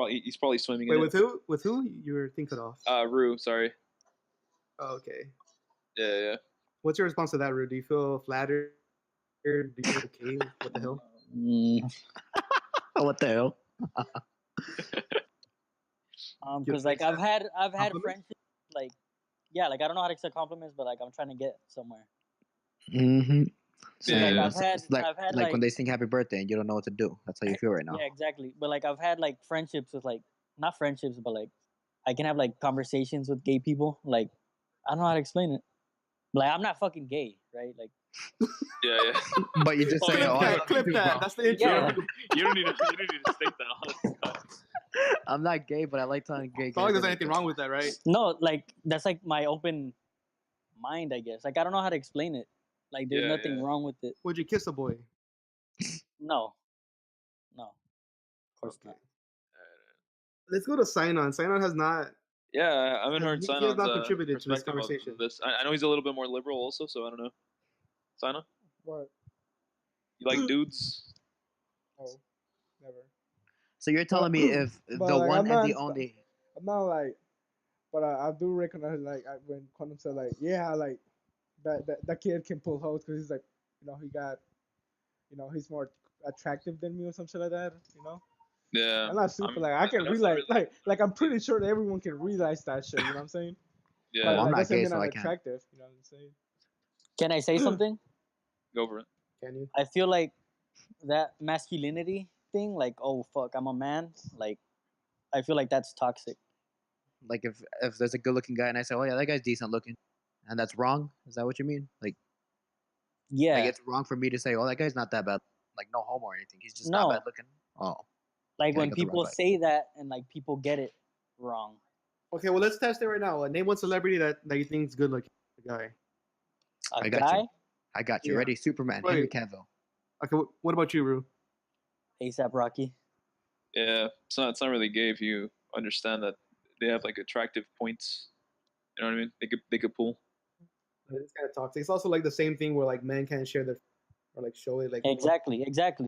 [SPEAKER 2] He's probably swimming.
[SPEAKER 5] Wait,
[SPEAKER 2] in
[SPEAKER 5] with who? With who? Your thing cut off.
[SPEAKER 2] Rue, sorry.
[SPEAKER 5] Oh, okay.
[SPEAKER 2] Yeah.
[SPEAKER 5] What's your response to that, Rue? Do you feel flattered? Do you feel okay? What the hell?
[SPEAKER 3] What the hell?
[SPEAKER 1] Because like I've had
[SPEAKER 5] Compliments?
[SPEAKER 1] friendships like, yeah, like I don't know how to accept compliments, but like I'm trying to get somewhere.
[SPEAKER 3] Mm-hmm.
[SPEAKER 2] Yeah, yeah.
[SPEAKER 1] I've had
[SPEAKER 3] like when they sing happy birthday and you don't know what to do. That's how you feel right now.
[SPEAKER 1] yeah, exactly. But like I've had like friendships with like not friendships, but like I can have like conversations with gay people. Like I don't know how to explain it. Like I'm not fucking gay, right? Like
[SPEAKER 2] Yeah.
[SPEAKER 3] But you just
[SPEAKER 2] Oh,
[SPEAKER 3] say,
[SPEAKER 2] yeah,
[SPEAKER 3] "Oh,
[SPEAKER 2] clip
[SPEAKER 3] I
[SPEAKER 2] that,
[SPEAKER 3] love
[SPEAKER 5] Clip
[SPEAKER 3] you,
[SPEAKER 5] that.
[SPEAKER 3] bro."
[SPEAKER 5] That's the intro.
[SPEAKER 1] Yeah.
[SPEAKER 2] You don't need to state that.
[SPEAKER 3] I'm not gay, but I like telling gay
[SPEAKER 5] It's not like
[SPEAKER 3] guys.
[SPEAKER 5] there's anything wrong with that, right?
[SPEAKER 1] no, like that's like my open mind, I guess. Like I don't know how to explain it. Like there's
[SPEAKER 2] Yeah,
[SPEAKER 1] nothing
[SPEAKER 2] yeah.
[SPEAKER 1] wrong with it.
[SPEAKER 5] Would you kiss a boy?
[SPEAKER 1] No, of course
[SPEAKER 5] Okay.
[SPEAKER 1] not.
[SPEAKER 5] Let's go to Sinon. Sinon has not.
[SPEAKER 2] Yeah, I haven't
[SPEAKER 5] He-
[SPEAKER 2] heard
[SPEAKER 5] he has
[SPEAKER 2] Sinan's
[SPEAKER 5] not contributed to this
[SPEAKER 2] perspective of
[SPEAKER 5] conversation.
[SPEAKER 2] this. I know he's a little bit more liberal also, so I don't know. Sinan,
[SPEAKER 4] What?
[SPEAKER 2] you like dudes?
[SPEAKER 4] Oh, never.
[SPEAKER 3] So you're telling me if
[SPEAKER 4] But
[SPEAKER 3] the
[SPEAKER 4] like,
[SPEAKER 3] one and the only,
[SPEAKER 4] I'm not like, but I do recognize like when Quantum said like, yeah, like that kid can pull hoes because he's like, he got, he's more attractive than me or some shit like that,
[SPEAKER 2] Yeah.
[SPEAKER 4] I'm not stupid. Like I can
[SPEAKER 2] that's
[SPEAKER 4] realize,
[SPEAKER 2] not really-
[SPEAKER 4] like I'm pretty sure that everyone can realize that shit. You know what I'm saying?
[SPEAKER 2] Yeah.
[SPEAKER 4] But
[SPEAKER 3] Well, I'm
[SPEAKER 4] like,
[SPEAKER 3] not
[SPEAKER 4] doesn't
[SPEAKER 3] gay,
[SPEAKER 4] mean
[SPEAKER 3] so
[SPEAKER 4] I'm
[SPEAKER 3] I can't.
[SPEAKER 4] attractive. You know what I'm saying?
[SPEAKER 1] Can I say something?
[SPEAKER 2] Go for it.
[SPEAKER 5] Can you?
[SPEAKER 1] I feel like that masculinity thing, like, oh fuck, I'm a man, like I feel like that's toxic.
[SPEAKER 3] like if there's a good looking guy and I say, "Oh yeah, that guy's decent looking," and that's wrong. Is that what you mean? Like
[SPEAKER 1] Yeah.
[SPEAKER 3] it's wrong for me to say, "Oh, that guy's not that bad." Like no homo or anything. He's just
[SPEAKER 1] No.
[SPEAKER 3] not bad looking. Oh,
[SPEAKER 1] Like
[SPEAKER 3] Yeah, I
[SPEAKER 1] when
[SPEAKER 3] got the
[SPEAKER 1] people
[SPEAKER 3] right vibe.
[SPEAKER 1] say that and like people get it wrong.
[SPEAKER 5] Okay, well let's test it right now. Name one celebrity that you think is good looking. Guy.
[SPEAKER 1] A
[SPEAKER 3] I got
[SPEAKER 1] guy,
[SPEAKER 3] you. I got you.
[SPEAKER 5] Yeah.
[SPEAKER 3] Ready? Superman,
[SPEAKER 5] Wait.
[SPEAKER 3] Henry Cavill.
[SPEAKER 5] Okay, what about you, Rue?
[SPEAKER 1] ASAP Rocky.
[SPEAKER 2] Yeah. It's not really gay if you understand that they have like attractive points. You know what I mean? They could pull.
[SPEAKER 5] It's kind of toxic. It's also like the same thing where like men can't share their or like show it like
[SPEAKER 1] Exactly.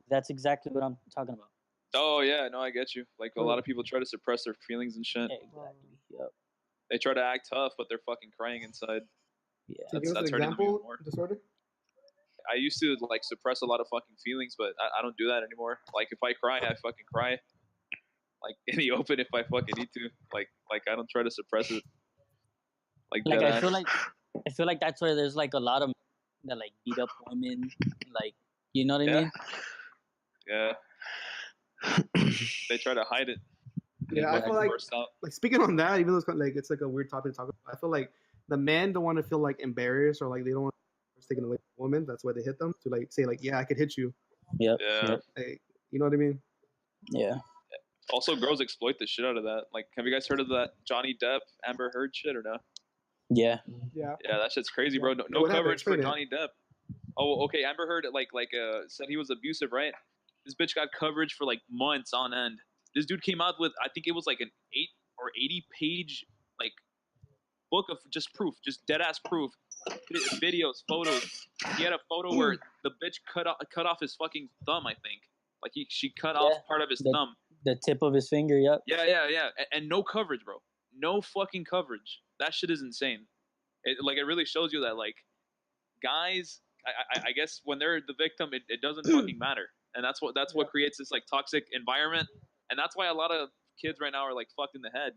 [SPEAKER 1] That's exactly what I'm talking about.
[SPEAKER 2] Oh yeah, no, I get you. Like a lot of people try to suppress their feelings and shit.
[SPEAKER 1] Exactly. Yep.
[SPEAKER 2] They try to act tough, but they're fucking crying inside.
[SPEAKER 1] Yeah.
[SPEAKER 5] Can you give us an
[SPEAKER 2] That's hurting them even
[SPEAKER 5] example?
[SPEAKER 2] more.
[SPEAKER 5] Disorder?
[SPEAKER 2] I used to like suppress a lot of fucking feelings, but I don't do that anymore. Like if I cry, I fucking cry. Like in the open if I fucking need to. Like I don't try to suppress it. Like
[SPEAKER 1] Like
[SPEAKER 2] dead
[SPEAKER 1] I feel
[SPEAKER 2] ass.
[SPEAKER 1] like that's where there's like a lot of men that like beat up women, like you know what I
[SPEAKER 2] Yeah.
[SPEAKER 1] mean?
[SPEAKER 2] Yeah. They try to hide it.
[SPEAKER 5] Yeah, I
[SPEAKER 2] Fucking
[SPEAKER 5] feel like
[SPEAKER 2] burst out.
[SPEAKER 5] speaking on that, even though it's like a weird topic to talk about, I feel like the men don't want to feel like embarrassed or like they don't want to taken away from women. That's why they hit them to like say like, yeah, I could hit you.
[SPEAKER 1] Yep.
[SPEAKER 2] Yeah.
[SPEAKER 1] Yep.
[SPEAKER 5] Like, you know what I mean?
[SPEAKER 1] Yeah.
[SPEAKER 2] Also, girls exploit the shit out of that. Like, have you guys heard of that Johnny Depp, Amber Heard shit or no?
[SPEAKER 1] Yeah.
[SPEAKER 4] Yeah.
[SPEAKER 2] Yeah, that shit's crazy, bro. No,
[SPEAKER 5] Yeah, what happened?
[SPEAKER 2] coverage for
[SPEAKER 5] Explain it.
[SPEAKER 2] Johnny Depp. Oh, okay. Amber Heard said he was abusive, right? This bitch got coverage for like months on end. This dude came out with I think it was like an 8 or 80-page like book of just proof, just dead ass proof, videos, photos. He had a photo where the bitch cut off his fucking thumb. I think like she cut off part of his thumb.
[SPEAKER 1] The tip of his finger. Yep.
[SPEAKER 2] Yeah. And no coverage, bro. No fucking coverage. That shit is insane. It really shows you that like guys, I guess when they're the victim, it doesn't fucking matter, and that's what creates this like toxic environment, and that's why a lot of kids right now are like fucked in the head,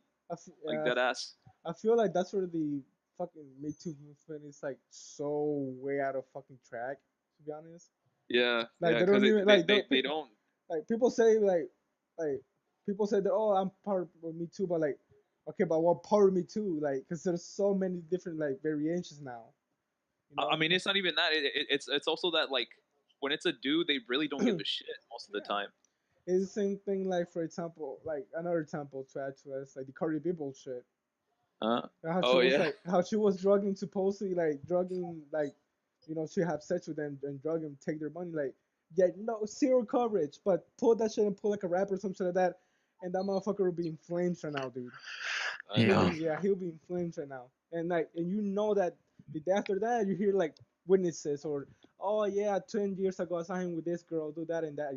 [SPEAKER 2] like dead ass.
[SPEAKER 4] I feel like that's where the fucking Me Too movement is like so way out of fucking track. To be honest.
[SPEAKER 2] Yeah.
[SPEAKER 4] Like
[SPEAKER 2] yeah,
[SPEAKER 4] they don't even like
[SPEAKER 2] they don't.
[SPEAKER 4] Like people say like people say that I'm part of Me Too, but like okay, but what part of Me Too? Like because there's so many different like variations now. You know?
[SPEAKER 2] I mean, it's not even that. It's also that like when it's a dude, they really don't give a shit most of the time.
[SPEAKER 4] It's the same thing. Like for example, like another example to add to us, like the Cardi B bullshit. How she was drugging supposedly like she have sex with them and drug them, take their money, like zero coverage, but pull that shit and pull like a rapper or some shit like that, and that motherfucker will be in flames right now, dude.
[SPEAKER 3] Yeah.
[SPEAKER 4] He'll be in flames right now, and you know that the day after that you hear like witnesses or 10 years ago I saw him with this girl do that and that,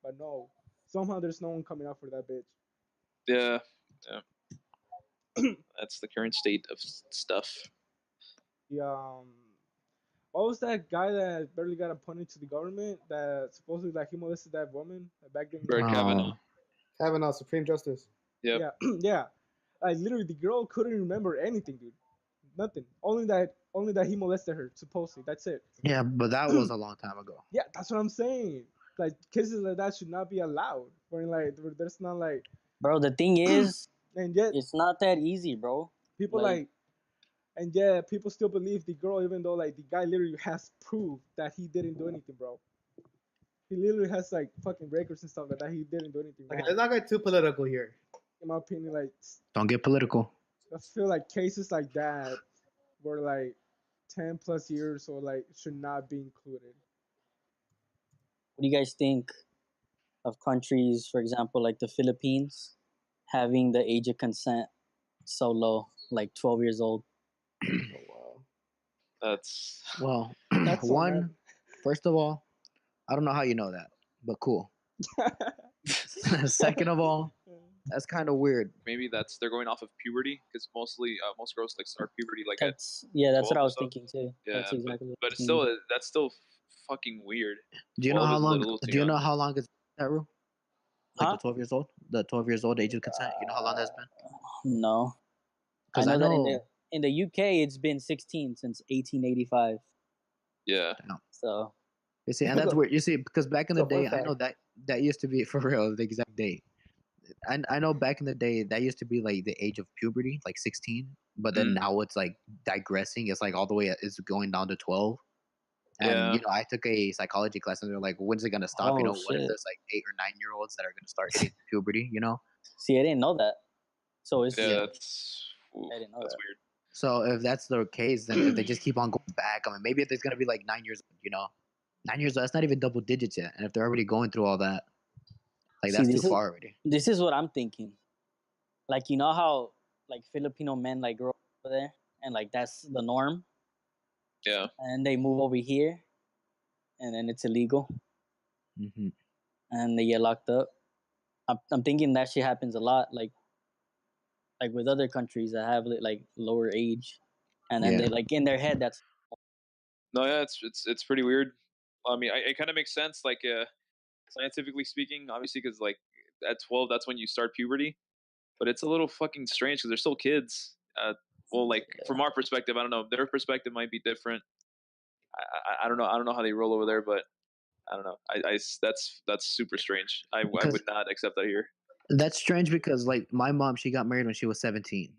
[SPEAKER 4] but no, somehow there's no one coming out for that bitch.
[SPEAKER 2] Yeah. That's the current state of stuff.
[SPEAKER 4] What was that guy that barely got appointed to the government that supposedly like he molested that woman back then?
[SPEAKER 2] Brett Kavanaugh.
[SPEAKER 5] Kavanaugh, Supreme Justice.
[SPEAKER 2] Yep.
[SPEAKER 4] Yeah, yeah. Like literally, the girl couldn't remember anything, dude. nothing. Only that he molested her supposedly. That's it.
[SPEAKER 3] Yeah, but that was a long time ago.
[SPEAKER 4] Yeah, that's what I'm saying. Like cases like that should not be allowed. Where like there's not like,
[SPEAKER 1] Bro, the thing is,
[SPEAKER 4] and yet
[SPEAKER 1] it's not that easy, bro.
[SPEAKER 4] people like, and yeah, people still believe the girl even though like the guy literally has proof that he didn't do anything, bro. He literally has like fucking records and stuff like that. He didn't do anything wrong.
[SPEAKER 5] Okay, let's not get too political here.
[SPEAKER 4] In my opinion, like
[SPEAKER 3] Don't get political.
[SPEAKER 4] I feel like cases like that were like 10 plus years or like should not be included.
[SPEAKER 1] What do you guys think of countries, for example, like the Philippines, having the age of consent so low, like 12 years old?
[SPEAKER 5] Oh, wow.
[SPEAKER 2] That's
[SPEAKER 3] Well,
[SPEAKER 4] That's so
[SPEAKER 3] one,
[SPEAKER 4] mad.
[SPEAKER 3] first of all, I don't know how you know that, but cool. Second of all, that's kind of weird.
[SPEAKER 2] maybe they're going off of puberty because mostly most girls like start puberty like at
[SPEAKER 1] That's that's what
[SPEAKER 2] 12
[SPEAKER 1] I
[SPEAKER 2] or
[SPEAKER 1] was
[SPEAKER 2] so.
[SPEAKER 1] thinking too.
[SPEAKER 2] Yeah,
[SPEAKER 1] That's exactly what I
[SPEAKER 2] but
[SPEAKER 1] was
[SPEAKER 2] it's
[SPEAKER 1] thinking.
[SPEAKER 2] still that's still fucking weird.
[SPEAKER 3] Do you know
[SPEAKER 2] 12
[SPEAKER 3] how
[SPEAKER 2] is a
[SPEAKER 3] long?
[SPEAKER 2] little too
[SPEAKER 3] Do you know
[SPEAKER 2] young.
[SPEAKER 3] how long it's that rule? Like
[SPEAKER 1] Huh?
[SPEAKER 3] the 12 years old, the 12 years old age of consent. You know how long that's been?
[SPEAKER 1] No, I
[SPEAKER 3] Because
[SPEAKER 1] know,
[SPEAKER 3] I
[SPEAKER 1] that
[SPEAKER 3] know.
[SPEAKER 1] in the UK it's been 16 since 1885.
[SPEAKER 2] Yeah.
[SPEAKER 1] So
[SPEAKER 3] You see, and that's weird. You see, because back in the
[SPEAKER 4] It's a fun
[SPEAKER 3] day, I know
[SPEAKER 4] fact.
[SPEAKER 3] that used to be for real the exact date. I know back in the day that used to be like the age of puberty, like 16. But then now it's like digressing. It's like all the way. It's going down to 12. And
[SPEAKER 2] Yeah.
[SPEAKER 3] I took a psychology class, and they're like, "When's it gonna stop?"
[SPEAKER 1] Oh,
[SPEAKER 3] What if
[SPEAKER 1] shit.
[SPEAKER 3] there's like 8 or 9 year olds that are gonna start hitting puberty?
[SPEAKER 1] see, I didn't know that. So it's
[SPEAKER 2] Yeah, that's
[SPEAKER 1] I didn't know
[SPEAKER 2] that's
[SPEAKER 1] that.
[SPEAKER 2] weird.
[SPEAKER 3] So if that's the case, then if they just keep on going back, I mean, maybe if there's gonna be like 9 years old, 9 years old, that's not even double digits yet. And if they're already going through all that, like
[SPEAKER 1] See,
[SPEAKER 3] that's too
[SPEAKER 1] this is
[SPEAKER 3] far already.
[SPEAKER 1] this is what I'm thinking. Like, you know how like Filipino men like grow up over there and like that's the norm,
[SPEAKER 2] Yeah.
[SPEAKER 1] and they move over here, and then it's illegal,
[SPEAKER 3] Hmm.
[SPEAKER 1] and they get locked up. I'm thinking that shit happens a lot, like with other countries that have like lower age, and then
[SPEAKER 3] Yeah.
[SPEAKER 1] they like in their head that's
[SPEAKER 2] No, yeah, it's pretty weird. I mean, it kind of makes sense, like scientifically speaking, obviously, because like at 12, that's when you start puberty. But it's a little fucking strange because they're still kids. Well, like from our perspective, I don't know. Their perspective might be different. I don't know. I don't know how they roll over there, but I don't know. That's super strange. I
[SPEAKER 3] Because
[SPEAKER 2] would not accept that here.
[SPEAKER 3] that's strange because like my mom, she got married when she was 17.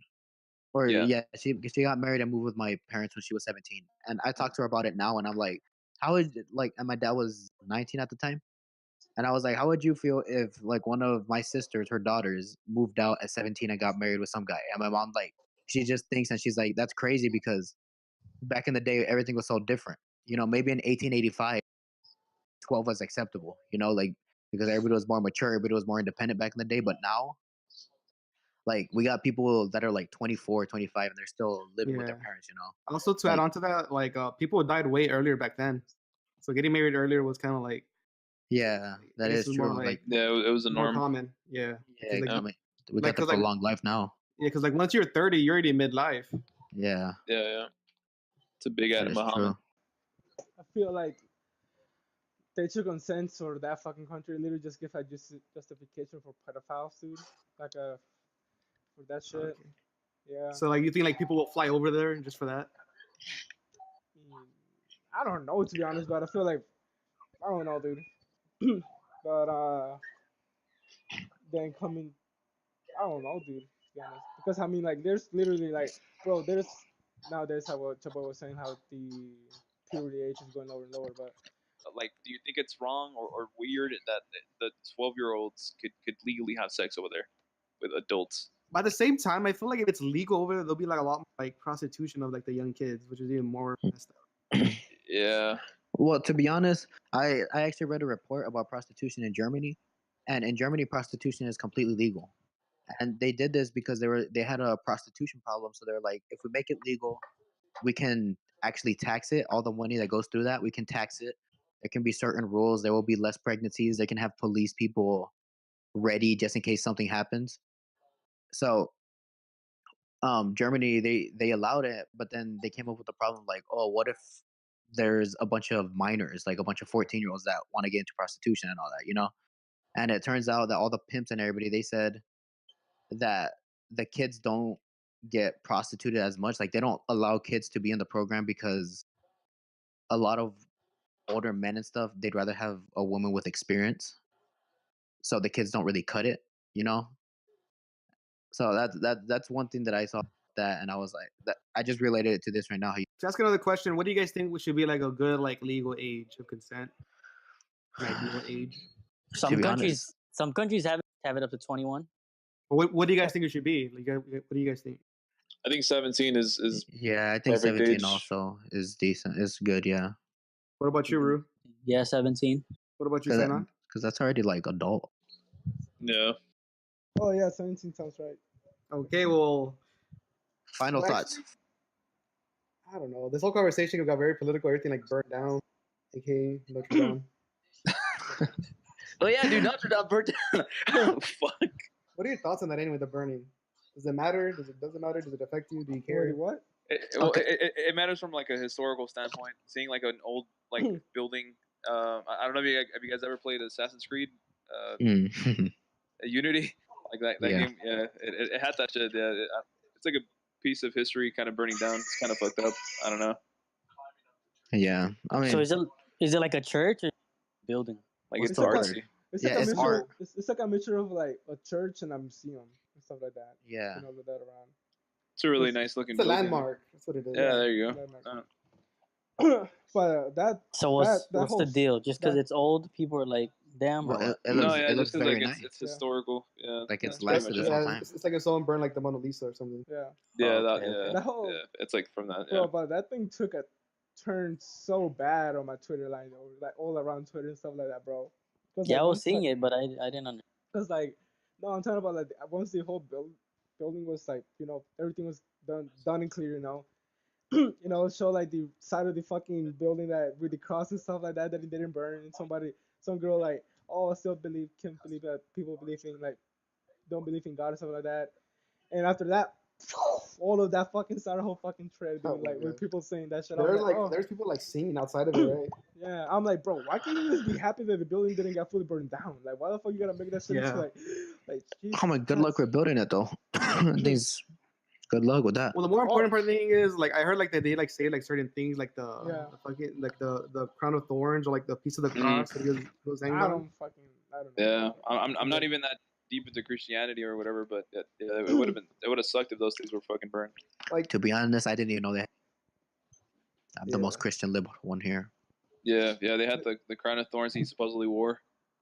[SPEAKER 3] Or
[SPEAKER 2] Yeah.
[SPEAKER 3] yeah, she got married and moved with my parents when she was 17. And I talked to her about it now, and I'm like, how would like? And my dad was 19 at the time. And I was like, how would you feel if like one of my sisters, her daughters, moved out at 17 and got married with some guy? And my mom like, she just thinks, and she's like, that's crazy because back in the day everything was so different. Maybe in 1885, 12 was acceptable. Like because everybody was more mature, everybody was more independent back in the day. But now, like we got people that are like 24, 25, and they're still living with their
[SPEAKER 5] Yeah.
[SPEAKER 3] parents.
[SPEAKER 5] Also, to add
[SPEAKER 3] Like
[SPEAKER 5] on to that, like people died way earlier back then, so getting married earlier was kind of like,
[SPEAKER 3] yeah,
[SPEAKER 5] I
[SPEAKER 3] that
[SPEAKER 5] guess
[SPEAKER 3] is
[SPEAKER 5] it was more
[SPEAKER 3] true.
[SPEAKER 5] like
[SPEAKER 2] Yeah, it was the
[SPEAKER 5] more
[SPEAKER 2] norm.
[SPEAKER 5] common. Yeah.
[SPEAKER 3] Yeah,
[SPEAKER 5] Like,
[SPEAKER 3] I mean, we
[SPEAKER 5] like
[SPEAKER 3] got the
[SPEAKER 5] because like
[SPEAKER 3] prolonged life now.
[SPEAKER 5] yeah, because like once you're 30, you're already midlife.
[SPEAKER 3] Yeah,
[SPEAKER 2] Yeah. It's a big
[SPEAKER 3] that
[SPEAKER 2] Adam
[SPEAKER 3] is
[SPEAKER 2] Muhammad.
[SPEAKER 3] true.
[SPEAKER 4] I feel like they took consent or that fucking country literally just give a justification for pedophiles, dude. Like for that shit.
[SPEAKER 5] Okay.
[SPEAKER 4] Yeah.
[SPEAKER 5] So like you think like people will fly over there just for that?
[SPEAKER 4] I don't know to be honest, but I feel like I don't know, dude. But then coming, I don't know, dude. To be honest, because I mean, like, there's literally like, bro, there's nowadays how what Chabo was saying how the puberty age is going lower and lower, but
[SPEAKER 2] Like, do you think it's wrong or weird that the 12-year-olds could legally have sex over there with adults?
[SPEAKER 5] By the same time, I feel like if it's legal over there, there'll be like a lot more, like prostitution of like the young kids, which is even more messed up.
[SPEAKER 2] Yeah.
[SPEAKER 3] Well, to be honest, I actually read a report about prostitution in Germany, and in Germany, prostitution is completely legal. And they did this because they had a prostitution problem. So they're like, if we make it legal, we can actually tax it. All the money that goes through that, we can tax it. There can be certain rules. There will be less pregnancies. They can have police people ready just in case something happens. So Germany, they allowed it, but then they came up with a problem like, oh, what if there's a bunch of minors, like a bunch of 14-year-olds that want to get into prostitution and all that? And it turns out that all the pimps and everybody, they said that the kids don't get prostituted as much. Like they don't allow kids to be in the program because a lot of older men and stuff, they'd rather have a woman with experience. So the kids don't really cut it, you know? So that's one thing that I saw that, and I was like, that I just related it to this right now.
[SPEAKER 5] To ask another question, what do you guys think should be like a good like legal age of consent? An ideal age?
[SPEAKER 1] Some countries have it up to 21.
[SPEAKER 5] What do you guys think it should be? Like, what do you guys think?
[SPEAKER 2] I think 17 is
[SPEAKER 3] Yeah, I think
[SPEAKER 2] perfect
[SPEAKER 3] 17
[SPEAKER 2] age.
[SPEAKER 3] also is decent. It's good, yeah.
[SPEAKER 5] What about you, Rue?
[SPEAKER 1] Yeah, 17.
[SPEAKER 5] What about you, Sana?
[SPEAKER 3] Because that's already like adult.
[SPEAKER 2] Yeah.
[SPEAKER 4] Oh yeah, 17 sounds right.
[SPEAKER 5] Okay, well,
[SPEAKER 3] Final thoughts.
[SPEAKER 5] I don't know. This whole conversation got very political. Everything like burned down, aka Notre Dame.
[SPEAKER 3] Oh yeah, dude, Notre Dame burned down.
[SPEAKER 2] Oh, fuck.
[SPEAKER 5] What are your thoughts on that anyway? The burning. Does it matter? Doesn't matter? Does it affect you? Do you care?
[SPEAKER 4] What?
[SPEAKER 2] It matters from like a historical standpoint. Seeing like an old like building. I don't know if you guys ever played Assassin's Creed, Unity, like that game. Yeah, it had that shit. Yeah, it's like a piece of history kind of burning down. It's kind of fucked up. I don't know.
[SPEAKER 3] Yeah, I mean.
[SPEAKER 1] So is it like a church or building?
[SPEAKER 2] Like
[SPEAKER 3] What's
[SPEAKER 2] it's
[SPEAKER 3] the
[SPEAKER 2] artsy.
[SPEAKER 3] word?
[SPEAKER 4] It's
[SPEAKER 3] Yeah,
[SPEAKER 4] like a
[SPEAKER 3] it's
[SPEAKER 4] mixture.
[SPEAKER 3] art.
[SPEAKER 4] It's like a mixture of like a church and a museum and stuff like that.
[SPEAKER 3] Yeah.
[SPEAKER 4] You know, with that around.
[SPEAKER 2] It's a really nice looking.
[SPEAKER 5] It's a
[SPEAKER 2] building.
[SPEAKER 5] landmark. That's what it is.
[SPEAKER 2] Yeah, there you go.
[SPEAKER 4] But that.
[SPEAKER 1] So what's
[SPEAKER 4] whole,
[SPEAKER 1] the deal? Just because it's old, people are like, damn.
[SPEAKER 3] Well,
[SPEAKER 1] Or
[SPEAKER 3] it looks
[SPEAKER 2] just
[SPEAKER 3] very
[SPEAKER 2] like
[SPEAKER 3] nice.
[SPEAKER 2] it's historical. Yeah,
[SPEAKER 3] Like it's
[SPEAKER 2] that's pretty
[SPEAKER 3] lasted
[SPEAKER 2] much
[SPEAKER 3] this
[SPEAKER 2] it.
[SPEAKER 3] whole time.
[SPEAKER 5] It's like if someone burned like the Mona Lisa or something.
[SPEAKER 4] Yeah.
[SPEAKER 2] Yeah,
[SPEAKER 1] okay.
[SPEAKER 4] That whole.
[SPEAKER 2] yeah, it's like from that.
[SPEAKER 4] Bro,
[SPEAKER 2] Yeah.
[SPEAKER 4] but that thing took a turn so bad on my Twitter line, like all around Twitter and stuff like that, bro.
[SPEAKER 1] Yeah, I was seeing it, but I didn't understand.
[SPEAKER 4] Cause like, no, I'm talking about like once the whole building was like, you know, everything was done and clear, you know. You know, show like the side of the fucking building that with the cross and stuff like that it didn't burn, and some girl like, oh, I still can't believe that people don't believe in God or stuff like that. And after that, all of that fucking started a whole fucking thread, dude. Like with people saying that shit.
[SPEAKER 5] There's people like singing outside of it, right?
[SPEAKER 4] Yeah, I'm like, bro, why can't you just be happy that the building didn't get fully burned down? Like, why the fuck you gotta make that shit into like?
[SPEAKER 3] Oh my, good luck with building it though. Things. Good luck with that.
[SPEAKER 5] Well, the more important part thing is like I heard like that they like say like certain things like the fucking like the crown of thorns or like the piece of the cross that goes hanging
[SPEAKER 4] I
[SPEAKER 5] on.
[SPEAKER 4] don't know.
[SPEAKER 2] Yeah, I'm not even that deep into Christianity or whatever, but it would have sucked if those things were fucking burned.
[SPEAKER 3] Like, to be honest, I didn't even know that. I'm the most Christian liberal one here.
[SPEAKER 2] Yeah, they had the crown of thorns he supposedly wore.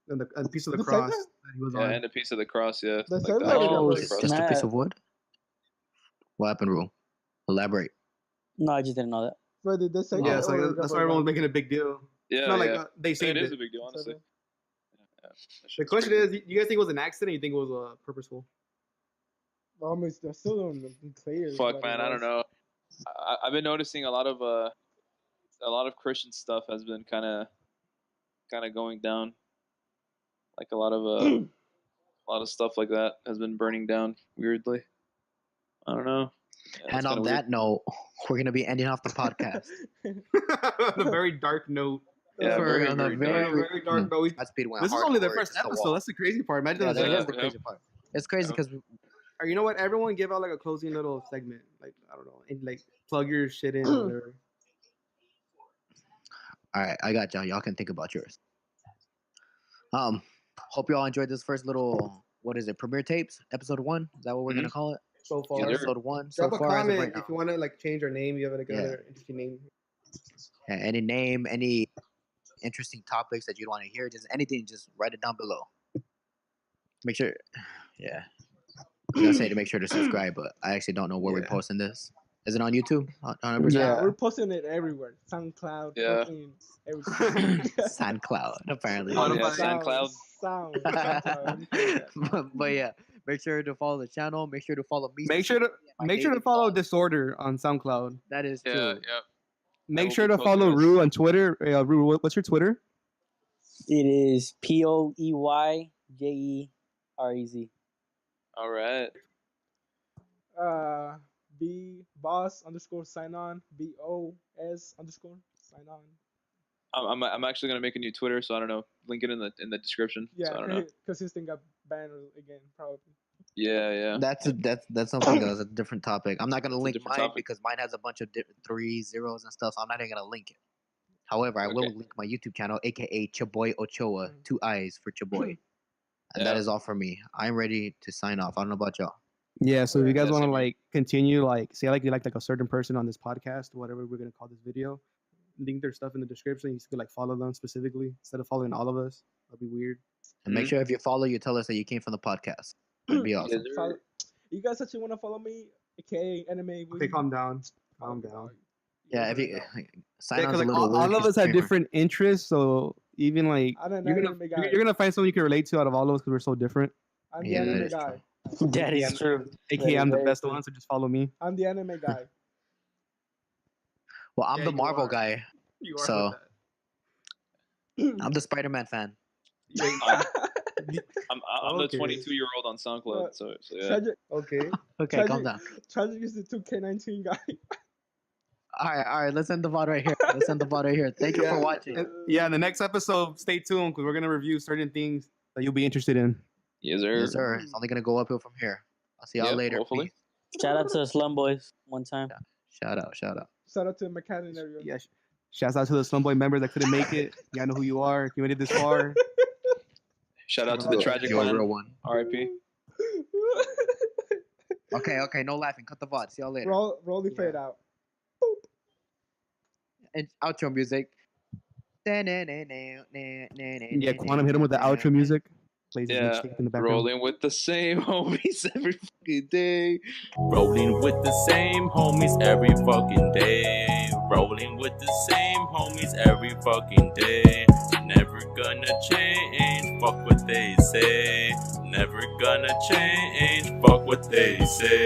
[SPEAKER 5] And the piece of the cross that he was on.
[SPEAKER 2] And a piece of the cross, yeah.
[SPEAKER 4] The
[SPEAKER 2] like
[SPEAKER 3] just a piece of wood? What happened, Rule? Elaborate.
[SPEAKER 1] No, I just didn't know that.
[SPEAKER 4] But did they say
[SPEAKER 5] yeah, so that's why everyone's making a big deal.
[SPEAKER 2] Yeah,
[SPEAKER 5] it's not like they saved
[SPEAKER 2] it. It is a big deal, honestly.
[SPEAKER 5] The question is, do you guys think it was an accident or you think it was purposeful?
[SPEAKER 4] Well, I mean, they're still don't clear.
[SPEAKER 2] Fuck, man, I don't know. I've been noticing a lot of Christian stuff has been kind of going down. Like a lot of stuff like that has been burning down weirdly. I don't know. Yeah,
[SPEAKER 3] and on that note, we're gonna be ending off the podcast.
[SPEAKER 5] On a very dark note.
[SPEAKER 2] Yeah,
[SPEAKER 5] very
[SPEAKER 3] dark note. That speed went
[SPEAKER 5] this is only the first episode. That's the crazy part. Imagine
[SPEAKER 3] that is the crazy part. It's crazy because.
[SPEAKER 5] Or you know what? Everyone give out like a closing little segment. Like I don't know, and like plug your shit in. Or whatever.
[SPEAKER 3] All right, I got y'all. Y'all can think about yours. Hope y'all enjoyed this first little. What is it? Premiere tapes, episode 1. Is that what we're gonna call it?
[SPEAKER 5] So far,
[SPEAKER 3] episode 1.
[SPEAKER 5] Drop a comment if you want to like change our name. You have like another interesting name.
[SPEAKER 3] Yeah, any name, any interesting topics that you want to hear, just anything, just write it down below. Make sure, I was gonna say to make sure to subscribe, but I actually don't know where we're posting this. Is it on YouTube? 100%?
[SPEAKER 4] Yeah, we're posting it everywhere. SoundCloud.
[SPEAKER 2] Yeah.
[SPEAKER 4] Everything.
[SPEAKER 3] SoundCloud, apparently.
[SPEAKER 2] SoundCloud.
[SPEAKER 3] But yeah, make sure to follow the channel. Make sure to follow me.
[SPEAKER 5] Make sure to follow Disorder on SoundCloud.
[SPEAKER 3] That is true.
[SPEAKER 2] Yeah.
[SPEAKER 5] Make sure to follow Rue on Twitter. Rue, what's your Twitter?
[SPEAKER 1] It is POEYJEREZ.
[SPEAKER 2] All right.
[SPEAKER 4] B boss _ sign on. BOS _ sign on.
[SPEAKER 2] I'm actually gonna make a new Twitter, so I don't know. Link it in the description.
[SPEAKER 4] Yeah,
[SPEAKER 2] so I don't know.
[SPEAKER 4] because his thing got banned again, probably.
[SPEAKER 2] Yeah.
[SPEAKER 3] That's something that's a different topic. I'm not gonna link
[SPEAKER 2] different
[SPEAKER 3] mine
[SPEAKER 2] topic.
[SPEAKER 3] because mine has a bunch of 3 zeros and stuff. So I'm not even gonna link it. However, I will
[SPEAKER 2] Okay.
[SPEAKER 3] link my YouTube channel, aka Chaboy Ochoa, 2 eyes for Chaboy. And that
[SPEAKER 2] Yeah.
[SPEAKER 3] is all for me. I'm ready to sign off. I don't know about y'all.
[SPEAKER 5] Yeah, so if you guys
[SPEAKER 2] Yeah,
[SPEAKER 5] want to
[SPEAKER 2] same here.
[SPEAKER 5] like continue, like say like you like a certain person on this podcast, whatever we're gonna call this video, link their stuff in the description. You could like follow them specifically instead of following all of us. That'd be weird.
[SPEAKER 3] And make sure if you follow, you tell us that you came from the podcast. That'd be awesome.
[SPEAKER 4] Follow, you guys actually want to follow me, aka anime?
[SPEAKER 5] Okay, calm down. Calm down.
[SPEAKER 3] Yeah, if you sign
[SPEAKER 5] Yeah,
[SPEAKER 3] on's
[SPEAKER 5] because
[SPEAKER 3] a
[SPEAKER 5] like
[SPEAKER 3] little weird.
[SPEAKER 5] all of us have different interests, so even like
[SPEAKER 4] I'm an
[SPEAKER 5] you're
[SPEAKER 4] anime guy.
[SPEAKER 5] gonna find someone you can relate to out of all of us because we're so different.
[SPEAKER 4] I'm the
[SPEAKER 3] Yeah, that
[SPEAKER 4] anime
[SPEAKER 3] is
[SPEAKER 4] guy.
[SPEAKER 1] That is true.
[SPEAKER 5] AKA, I'm the
[SPEAKER 1] very
[SPEAKER 5] best
[SPEAKER 1] true.
[SPEAKER 5] one, so just follow me.
[SPEAKER 4] I'm the anime guy.
[SPEAKER 3] Well, I'm
[SPEAKER 5] Yeah,
[SPEAKER 3] the
[SPEAKER 5] you
[SPEAKER 3] Marvel
[SPEAKER 5] are.
[SPEAKER 3] guy.
[SPEAKER 5] You
[SPEAKER 3] So- I'm the Spider-Man fan.
[SPEAKER 2] I'm the
[SPEAKER 5] Okay.
[SPEAKER 2] 22-year-old on SoundCloud. So yeah.
[SPEAKER 4] Tragic,
[SPEAKER 5] Okay.
[SPEAKER 3] Okay, calm down.
[SPEAKER 4] Tragic is the 2K19 guy.
[SPEAKER 3] All right. Let's end the VOD right here. Thank you for watching.
[SPEAKER 5] Yeah, in the next episode, stay tuned because we're gonna review certain things that you'll be interested in.
[SPEAKER 2] Yes, sir.
[SPEAKER 3] Yes, sir. It's only gonna go uphill from here. I'll see y'all
[SPEAKER 2] Yep,
[SPEAKER 3] later.
[SPEAKER 2] hopefully.
[SPEAKER 3] Peace.
[SPEAKER 1] Shout out to SlumBoys one time.
[SPEAKER 3] Shout out.
[SPEAKER 4] Shout out to the mechanic and everyone.
[SPEAKER 5] Yeah. Shouts out to the SlumBoy members that couldn't make it. Yeah, I know who you are. If you made it this far.
[SPEAKER 2] Shout out to the tragic
[SPEAKER 3] You're a
[SPEAKER 2] one.
[SPEAKER 3] real one.
[SPEAKER 2] R.I.P.
[SPEAKER 3] Okay. No laughing. Cut the VOD. See y'all later.
[SPEAKER 4] Roll the fade out.
[SPEAKER 3] And outro music.
[SPEAKER 5] Yeah, Quantum hit him with the outro music. Plays his
[SPEAKER 2] Yeah,
[SPEAKER 5] mixtape in the background.
[SPEAKER 2] rolling with the same homies every fucking day.
[SPEAKER 6] Rolling with the same homies every fucking day. Rolling with the same homies every fucking day. Never gonna change, fuck what they say. Never gonna change, fuck what they say.